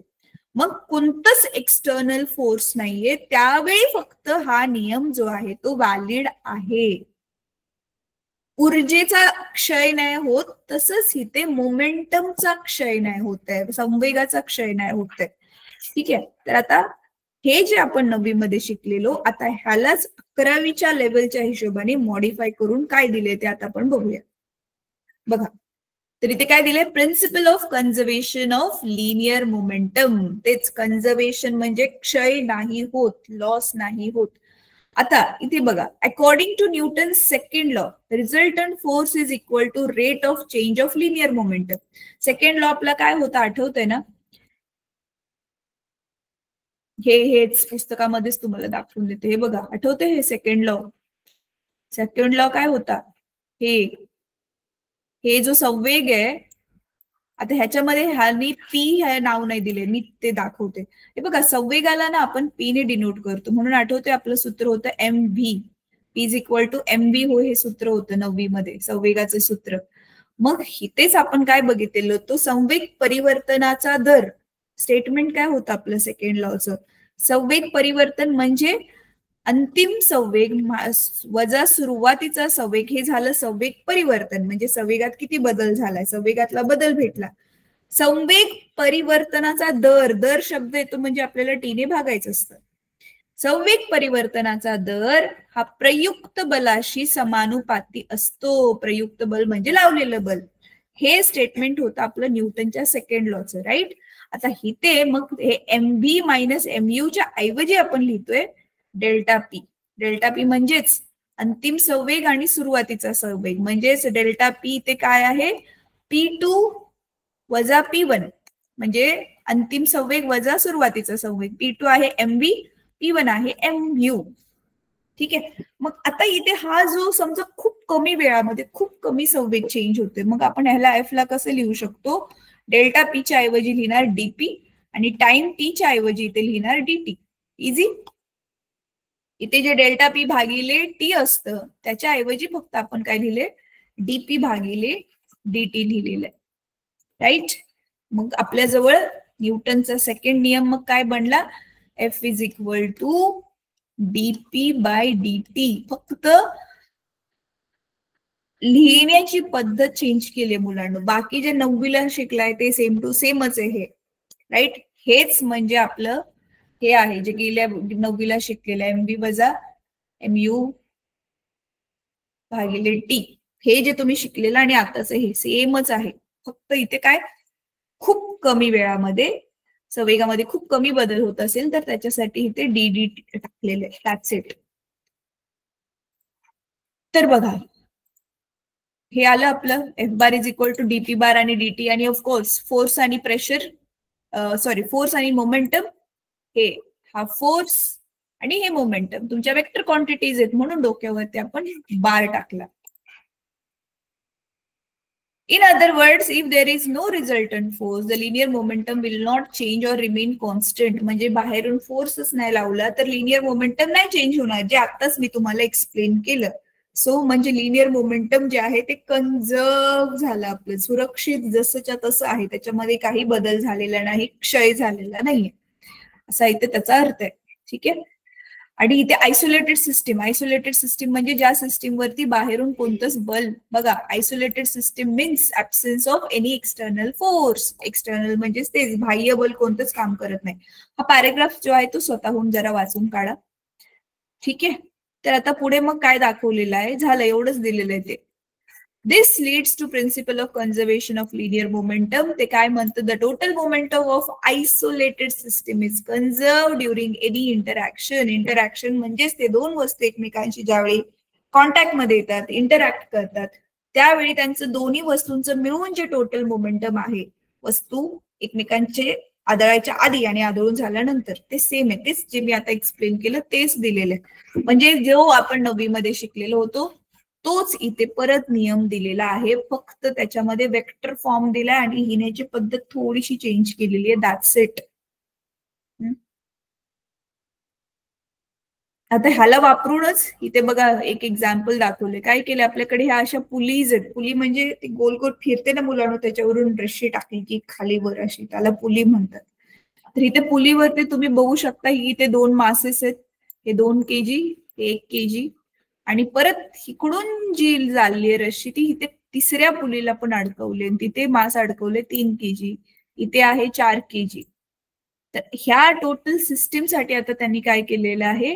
मग कोणतंच एक्सटर्नल फोर्स नाहीये, त्यावेळी फक्त हा नियम जो आहे तो व्हॅलिड आहे. ऊर्जेचा क्षय नाही होत, तसंच इथे मोमेंटमचा क्षय नाही होत आहे, संवेगाचा क्षय नाही होत आहे. ठीक आहे. तर आता हे जे आपण 9वी मध्ये शिकलेलो, आता ह्यालाच 11वीच्या लेवलच्या हिशोबाने मॉडिफाय करून काय दिले ते आता आपण बघूया. बघा, तर इथे काय दिले, principle of conservation of linear momentum. तेच कन्झर्वेशन म्हणजे क्षय नाही होत, लॉस नाही होत. आता इथे बघा, according to Newton second law, resultant force is equal to rate of change of linear momentum. Second law आपला काय होता आठवतंय ना? हेच पुस्तकामध्येच तुम्हाला दाखवून देते. हे बघा, आठवते हे सेकंड लॉ. सेकंड लॉ काय होता, हे जो संवेग आहे, आता ह्याच्यामध्ये ह्यानी पी हे नाव नाही दिले, मी ते दाखवते. हे बघा, संवेगाला ना आपण पी ने डिनोट करतो, म्हणून आठवते आपलं सूत्र होतं MV, P is equal to MV हो, हे सूत्र होतं 9वी मध्ये संवेगाचं सूत्र. मग इथेच आपण काय बघितलेलं, तो संवेग परिवर्तनाचा दर. स्टेटमेंट काय होतं आपलं सेकंड लॉचं, संवेग परिवर्तन म्हणजे अंतिम संवेग वजा सुरुवातीचा संवेग, हे झालं संवेग परिवर्तन. म्हणजे संवेगात किती बदल झालाय, संवेगातला बदल भेटला. संवेग परिवर्तनाचा दर शब्द येतो म्हणजे आपल्याला टीने भागायचं असतं. संवेग परिवर्तनाचा दर हा प्रयुक्त बलाशी समानुपाती असतो. प्रयुक्त बल म्हणजे लावलेलं बल. हे स्टेटमेंट होतं आपलं न्यूटनच्या सेकंड लॉचं, राईट. आता इथे मग हे MV मायनस MU च्या ऐवजी आपण लिहितोय डेल्टा पी. डेल्टा पी म्हणजेच अंतिम संवेग आणि सुरुवातीचा संवेग, म्हणजेच डेल्टा पी ते काय आहे, P2 वजा P1, म्हणजे अंतिम संवेग वजा सुरुवातीचा संवेग. P2 आहे MV, P1 आहे MU. ठीक आहे. मग आता इथे हा जो समजा खूप कमी वेळामध्ये खूप कमी संवेग चेंज होते, मग आपण ह्याला F ला कसं लिहू शकतो, डेल्टा पी च्या ऐवजी लिहिणार DP आणि टाइम टी च्या ऐवजी इथे लिहिणार DT. इझी. इथे जे डेल्टा पी भागिले टी असतं त्याच्या ऐवजी फक्त आपण काय लिहिले, DP भागिले DT लिहिलेलं आहे, राईट. मग आपल्या जवळ न्यूटनचा सेकंड नियम मग काय बनला, F is equal to DP by DT. फक्त लिहिण्याची पद्धत चेंज केली मुलांना, बाकी जे 9वीला शिकलाय ते सेम टू सेमच आहे हे, राईट. हेच म्हणजे आपलं हे आहे जे गेल्या 9वीला शिकलेलं MV वजा MU भागिले T, हे जे तुम्ही शिकलेलं आणि आताच हे सेमच आहे, फक्त इथे काय खूप कमी वेळामध्ये संवेगामध्ये खूप कमी बदल होत असेल तर त्याच्यासाठी इथे DD टाकलेले, दॅट्स इट. तर बघा हे आलं आपलं F bar is equal to DP bar आणि DT, आणि ऑफकोर्स फोर्स आणि प्रेशर, सॉरी फोर्स आणि मोमेंटम, हे हा फोर्स आणि हे मोमेंटम तुमच्या वेक्टर क्वांटिटीज आहेत म्हणून डोक्यावरती आपण बार टाकला. In other words, if there is no resultant force, the linear momentum will not change or remain constant. म्हणजे बाहेरून फोर्सच नाही लावला तर लिनियर मोमेंटम नाही चेंज होणार, जे आताच मी तुम्हाला एक्सप्लेन केलं. सो म्हणजे लिनियर मोमेंटम जे आहे ते कन्झर्व झालं, आपलं सुरक्षित जसंच्या तसं आहे, त्याच्यामध्ये काही बदल झालेला नाही, क्षय झालेला नाहीये, असा इथे त्याचा अर्थ आहे. ठीक आहे. आणि इथे आयसोलेटेड सिस्टीम म्हणजे ज्या सिस्टीम वरती बाहेरून कोणतंच बल, बघा isolated system means absence of any external force. External म्हणजेच तेच बाह्य बल कोणतंच काम करत नाही. हा पॅरेग्राफ जो आहे तो स्वतःहून जरा वाचून काढा. ठीक आहे. तर आता पुढे मग काय दाखवलेलं आहे, झालं एवढंच दिलेलं आहे ते. This leads to principle of conservation of linear momentum. ते काय म्हणतं, the total momentum of isolated system is conserved during any interaction. Interaction म्हणजेच ते दोन वस्तू एकमेकांशी ज्यावेळी कॉन्टॅक्ट मध्ये येतात, इंटरॅक्ट करतात, त्यावेळी त्यांचं दोन्ही वस्तूंचं मिळून जे टोटल मोमेंटम आहे, वस्तू एकमेकांचे आदळायच्या आधी आणि आदळून झाल्यानंतर, ते सेम आहे. तेच जे मी आता एक्सप्लेन केलं तेच दिलेलं आहे. म्हणजे जो आपण 9वी मध्ये शिकलेलो होतो तोच इथे परत नियम दिलेला आहे, फक्त त्याच्यामध्ये वेक्टर फॉर्म दिलाय आणि लिहिण्याची पद्धत थोडीशी चेंज केलेली आहे, दॅट्स इट. आता ह्याला वापरूनच इथे बघा एक एक्झाम्पल दाखवले. काय केलं, आपल्याकडे ह्या अशा पुलीज आहेत. पुली म्हणजे ती गोल गोल फिरते ना मुलांना, त्याच्यावरून रस्सी टाकली की खाली वर अशी, त्याला पुली म्हणतात. तर इथे पुलीवरती तुम्ही बघू शकता की इथे 2 मासेस आहेत, हे 2 kg, 1 kg, आणि परत इकडून जी झाली आहे रस्सी ती इथे तिसऱ्या पुलीला पण अडकवले, तिथे मास अडकवले 3 kg, इथे आहे 4 kg. तर ह्या टोटल सिस्टीमसाठी आता त्यांनी काय केलेलं आहे,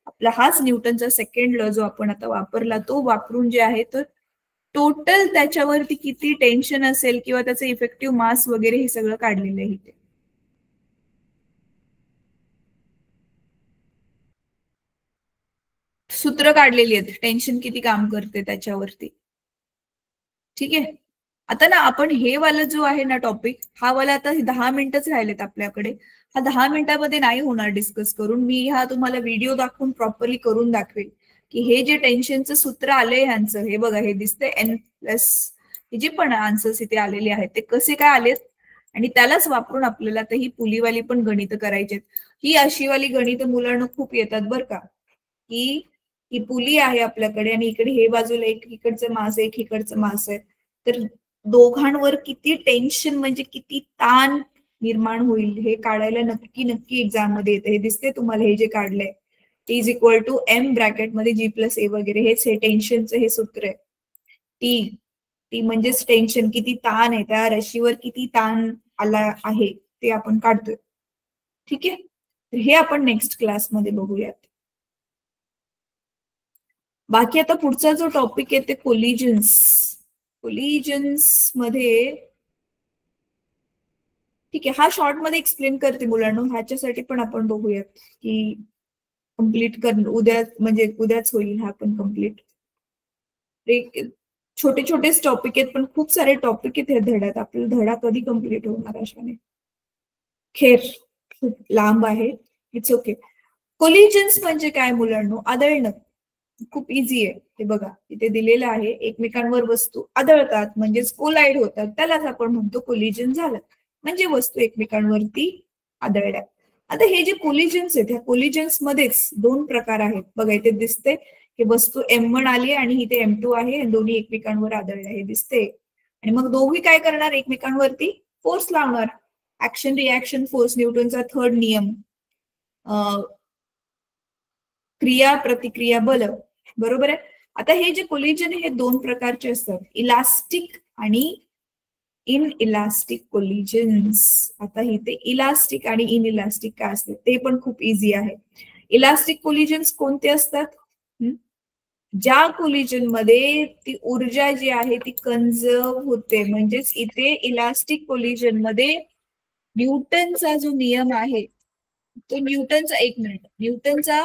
आपला हाच न्यूटनचा सेकंड लॉ जो आपण आता वापरला तो वापरून जे आहे तो टोटल त्याच्यावरती किती टेन्शन असेल किंवा त्याचं इफेक्टिव्ह मास वगैरे हे सगळं काढलेलं आहे इथे. सूत्र काढलेली आहेत, टेन्शन किती काम करते त्याच्यावरती. ठीक आहे. आता ना आपण हे वाला जो आहे ना टॉपिक, हा वाला आता 10 मिनिटच राहिलेत आपल्याकडे. हा 10 मिनिटामध्ये नाही होणार डिस्कस करून. मी हा तुम्हाला व्हिडिओ दाखवून प्रॉपरली करून दाखवेल की हे जे टेन्शनचं सूत्र आलंय ह्यांचं, हे बघा हे दिसतंय N+, हे जे पण आन्सर्स इथे आलेले आहेत ते कसे काय आलेत, आणि त्यालाच वापरून आपल्याला आता ही पुलीवाली पण गणित करायची. ही अशीवाली गणित मुलांना खूप येतात बरं का, की ही पुली आहे आपल्याकडे आणि इकडे हे बाजूला एक इकडचं मास आहे, एक इकडचं मास आहे, तर दोघांवर किती टेन्शन म्हणजे किती ताण निर्माण होईल हे काढायला नक्की नक्की एक्झाम मध्ये येते. हे दिसते तुम्हाला हे जे काढलंय, T is equal to M ब्रॅकेटमध्ये G+A वगैरे, हेच हे टेन्शनचं हे सूत्र आहे. टी म्हणजेच टेन्शन, किती ताण आहे, त्या रशीवर किती ताण आला आहे ते आपण काढतोय. ठीक आहे. तर हे आपण नेक्स्ट क्लासमध्ये बघूयात. बाकी आता पुढचा जो टॉपिक आहे ते कोलिजन्स. कोलिजन्स मध्ये ठीक आहे, हा शॉर्ट मध्ये एक्सप्लेन करते मुलांना, ह्याच्यासाठी पण आपण बघूयात की कम्प्लीट करणं उद्या, म्हणजे उद्याच होईल हा पण कम्प्लीट. छोटे छोटेच टॉपिक आहेत पण खूप सारे टॉपिक आहेत ह्या धड्यात, आपला धडा कधी कम्प्लीट होणार अशाने. खेर खूप लांब आहे, इट्स ओके. कोलिजन्स म्हणजे काय मुलांना, आदळणं. खूप इझी आहे. ते बघा इथे दिलेलं आहे, एकमेकांवर वस्तू आदळतात म्हणजेच कोलाइड होतात, त्यालाच आपण म्हणतो कोलिजन झालं, म्हणजे वस्तू एकमेकांवरती आदळल्या. आता हे जे कोलिजन्स आहेत, ह्या कोलिजन्स मध्येच 2 प्रकार आहेत. बघा इथे दिसते की वस्तू M1 आली आणि इथे M2 आहे, दोन्ही एकमेकांवर आदळल्या हे दिसते, आणि मग दोघी काय करणार, एकमेकांवरती फोर्स लावणार. ऍक्शन रिॲक्शन फोर्स, न्यूटनचा 3rd नियम, क्रिया प्रतिक्रिया बल, बरोबर आहे. आता हे जे कोलिजन हे 2 प्रकारचे असतात, इलास्टिक आणि इन इलास्टिक कोलिजन्स. आता इथे इलास्टिक आणि इन इलास्टिक काय असते ते पण खूप इझी आहे. इलास्टिक कोलिजन्स कोणते असतात? ज्या कोलिजन मध्ये ती ऊर्जा जी आहे ती कन्झर्व होते. म्हणजेच इथे इलास्टिक कोलिजन मध्ये न्यूटनचा जो नियम आहे तो न्यूटनचा, एक मिनिट, न्यूटनचा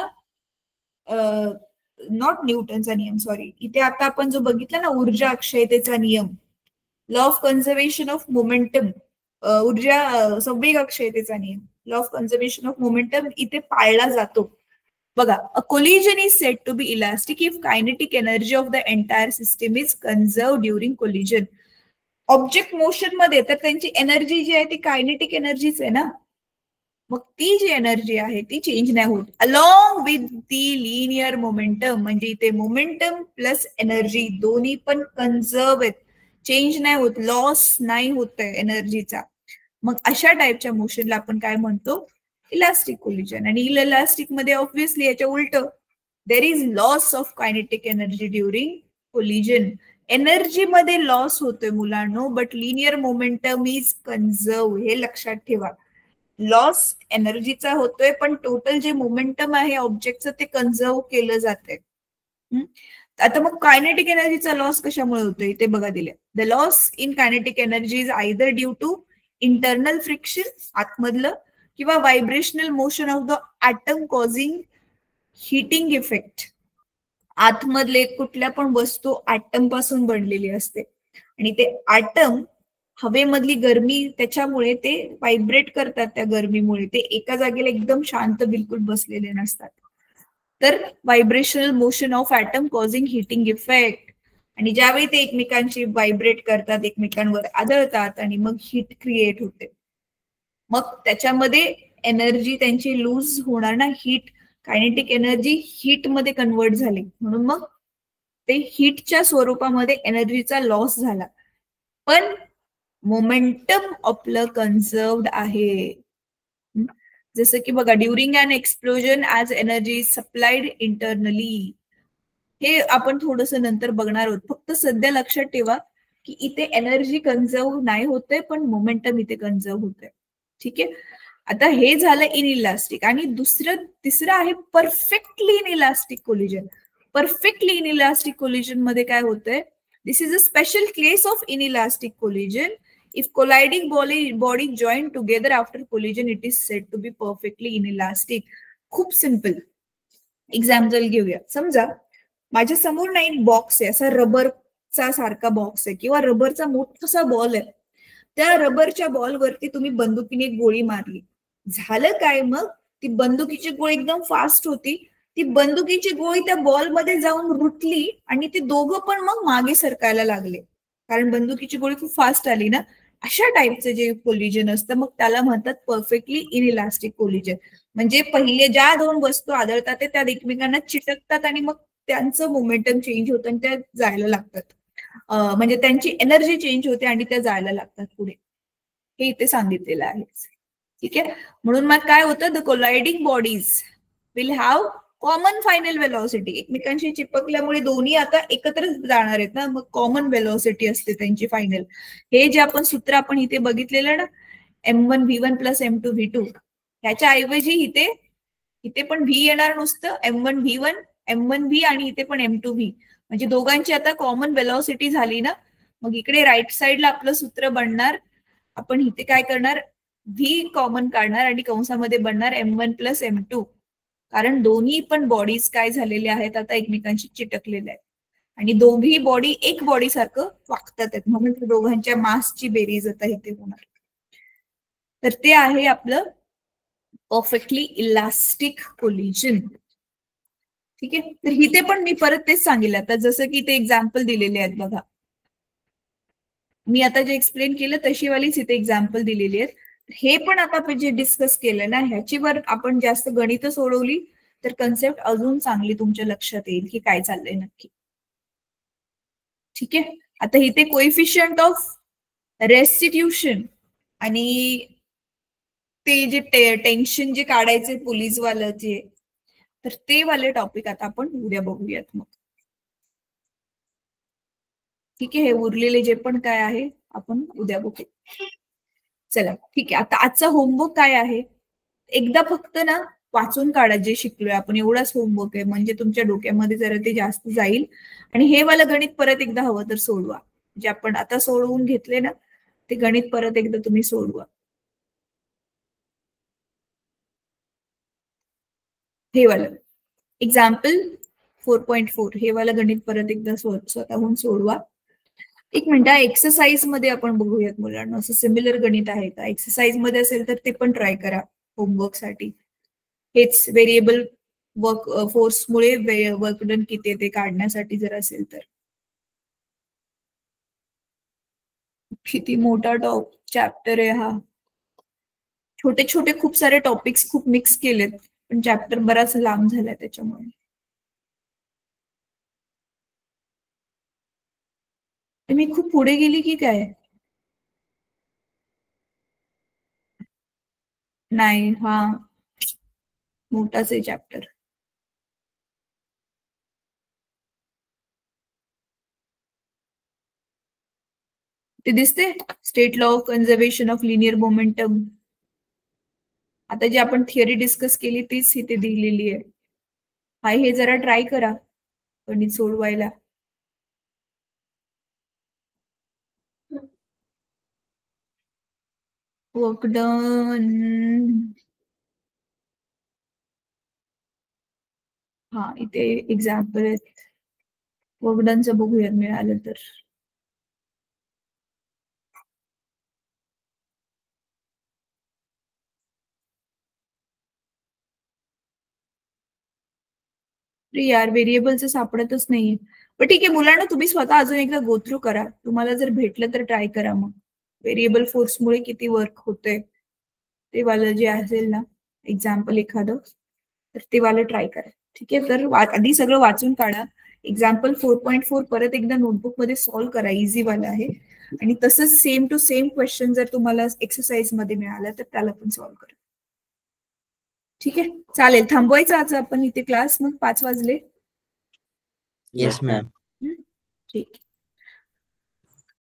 नॉट न्यूटनचा नियम, सॉरी, इथे आता आपण जो बघितला ना ऊर्जा अक्षयतेचा नियम, law of conservation of momentum, ऊर्जा संवेग अक्षयतेचा नियम, law of conservation of momentum इथे पाळला जातो. बघा, a collision is said to be elastic if kinetic energy of the entire system is conserve during collision. Object motion मध्ये तर त्यांची एनर्जी जी आहे ती कायनेटिक एनर्जीच आहे ना, मग ती जी एनर्जी आहे ती चेंज नाही होत along with the linear momentum. म्हणजे इथे मोमेंटम प्लस एनर्जी दोन्ही पण कन्झर्व आहेत, चेंज नाही होत, लॉस नाही होत आहे एनर्जीचा. मग अशा टाईपच्या मोशनला आपण काय म्हणतो? Elastic collision. आणि इलास्टिक मध्ये ऑब्व्हियसली याच्या उलट, there is loss of kinetic energy during collision. Energy मध्ये लॉस होतोय मुलांनो, but linear momentum is conserve. हे लक्षात ठेवा, लॉस एनर्जीचा होतोय पण टोटल जे मोमेंटम आहे ऑब्जेक्टचं ते कन्झर्व केलं जाते. आता मग कायनेटिक एनर्जीचा लॉस कशामुळे होतोय ते बघा दिले. The loss in kinetic energy is either due to internal friction आतमधलं किंवा vibrational motion of the atom causing heating effect. आतमधले कुठल्या पण वस्तू ॲटम पासून बनलेली असते आणि ते ॲटम हवेमधली गरमी त्याच्यामुळे ते व्हायब्रेट करतात. त्या गरमीमुळे ते एका जागेला एकदम शांत बिलकुल बसलेले नसतात. तर vibrational motion of atom causing heating effect. आणि ज्यावेळी ते एकमेकांशी व्हायब्रेट करतात, एकमेकांवर आदळतात आणि मग हीट क्रिएट होते. मग त्याच्यामध्ये एनर्जी त्यांची लूज होणार ना, हीट, कायनेटिक एनर्जी हीट मध्ये कन्वर्ट झाली म्हणून मग ते हीटच्या स्वरूपामध्ये एनर्जीचा लॉस झाला. पण मोमेंटम आपलं कन्झर्वड आहे. जसं की बघा, during an explosion as energy is supplied internally. हे आपण थोडस नंतर बघणार आहोत. फक्त सध्या लक्षात ठेवा की इथे एनर्जी कन्झर्व नाही होते पण मोमेंटम इथे कन्झर्व होते. ठीक आहे, आता हे झालं इन इलास्टिक. आणि तिसरं आहे perfectly inelastic collision. Perfectly inelastic collision मध्ये काय होतंय? This is a special case of inelastic collision. If colliding body join together after collision, it is said to be perfectly inelastic. खूप simple example घेऊया. समजा माझ्या समोर ना एक बॉक्स आहे, असा रबरचा सारखा बॉक्स आहे किंवा रबरचा मोठासा बॉल आहे. त्या रबरच्या बॉलवरती तुम्ही बंदुकीने एक गोळी मारली. झालं काय? मग ती बंदुकीची गोळी एकदम फास्ट होती. ती बंदुकीची गोळी त्या बॉलमध्ये जाऊन रुतली आणि ते दोघं पण मग मागे सरकायला लागले, कारण बंदुकीची गोळी खूप फास्ट आली ना. अशा टाईपचे जे कोलिजन असतं मग त्याला म्हणतात परफेक्टली इनइलास्टिक कोलिजन. म्हणजे पहिले ज्या दोन वस्तू आदळतात ते त्या एकमेकांना चिटकतात आणि मग त्यांचं मोमेंटम चेंज होतं आणि त्या जायला लागतात. म्हणजे त्यांची एनर्जी चेंज होते आणि त्या जायला लागतात पुढे. हे इथे सांगितलेलं आहे. ठीक आहे, म्हणून मग काय होतं? The colliding bodies will have common final velocity. एकमेकांशी चिपकल्यामुळे दोन्ही आता एकत्र जाणार आहेत ना, मग कॉमन वेलॉसिटी असते त्यांची फायनल. हे जे आपण सूत्र आपण इथे बघितलेलं ना, m1v1 प्लस m2v2, ह्याच्या ऐवजी इथे पण v येणार नुसतं, m1v1 m1v आणि इथे पण m2v. म्हणजे दोघांची आता कॉमन वेलॉसिटी झाली ना. मग इकडे राईट साइडला आपलं सूत्र बनणार. आपण इथे काय करणार? v कॉमन काढणार आणि कंसामध्ये बनणार m1 प्लस m2. कारण दोन्ही पण बॉडीज काय झालेले आहेत आता एकमेकांशी चिटकलेले आहेत आणि दोघी बॉडी एक बॉडी सारखं वागतात आहेत, म्हणून दोघांच्या मासची बेरीज आता इथे होणार. तर ते आहे आपलं परफेक्टली इलास्टिक कोलिजन. ठीक आहे, तर इथे पण मी परत तेच सांगितलं. आता जसं की इथे एक्झाम्पल दिलेले आहेत बघा, मी आता जे एक्सप्लेन केलं तशीवालीच इथे एक्झाम्पल दिलेली आहेत. हे पण आता आपण जे डिस्कस केलं ना, ह्याच्यावर आपण जास्त गणित सोडवली तर कन्सेप्ट अजून चांगली तुमच्या लक्षात येईल की काय चाललंय नक्की. ठीक आहे, आता इथे कोएफिशियंट ऑफ रेस्टिट्यूशन आणि ते जे टेन्शन जे काढायचे पोलीसवालं जे, तर ते वाले टॉपिक आता आपण उद्या बघूयात मग. ठीक आहे, हे उरलेले जे पण काय आहे आपण उद्या बघू. चला ठीक आहे. आता आजचा होमवर्क काय आहे, एकदा फक्त ना वाचून काढा जे शिकलोय आपण, एवढाच होमवर्क आहे, म्हणजे तुमच्या डोक्यामध्ये जरा ते जास्त जाईल. आणि हे वाला गणित परत एकदा हवं तर सोडवा, जे आपण आता सोडवून घेतले ना ते गणित परत एकदा तुम्ही सोडवा. हे वालं एक्झाम्पल 4.4 हे वाला गणित परत एकदा स्वतःहून सोडवा. एक मिनिट, एक्सरसाइज मध्ये आपण बघूयात मुलांना, असं सिमिलर गणित आहे का? एक्सरसाइज मध्ये असेल तर ते पण ट्राय करा होमवर्क साठी. हेच व्हेरिएबल वर्क फोर्समुळे वर्क डन किती ते काढण्यासाठी जर असेल तर. किती मोठा चॅप्टर आहे हा. छोटे छोटे खूप सारे टॉपिक्स खूप मिक्स केलेत, पण चॅप्टर बराच लांब झालाय त्याच्यामुळे. मी खूप पुढे गेली की काय? नाही, हा मोठाच आहे चॅप्टर. ते दिसते, state law of conservation of linear momentum. आता जी आपण थिअरी डिस्कस केली तीच इथे दिलेली आहे. हाय, हे जरा ट्राय करा गणित सोडवायला. वर्क डन, हा इथे एक्झाम्पल आहेत. वर्क डनचं बघूयात मिळालं तर. यार व्हेरिएबलचं सापडतच नाहीये. पण ठीक आहे मुलांना, तुम्ही स्वतः अजून एकदा गो थ्रू करा, तुम्हाला जर भेटलं तर ट्राय करा. मग व्हेरिएबल फोर्समुळे किती वर्क होतंय ते वालं जे असेल ना एक्झाम्पल एखादं, तर ते वालं ट्राय करा. ठीक आहे, तर आधी सगळं वाचून काढा. एक्झाम्पल 4.4 परत एकदा नोटबुक मध्ये सॉल्व्ह करा, इझी वाला आहे. आणि तसंच सेम टू सेम क्वेश्चन जर तुम्हाला एक्सरसाइज मध्ये मिळालं तर त्याला पण सॉल्व्ह करा. ठीक आहे, चालेल. थांबवायचं आज आपण इथे क्लास, मग 5 वाजले. Yes ma'am. ठीक.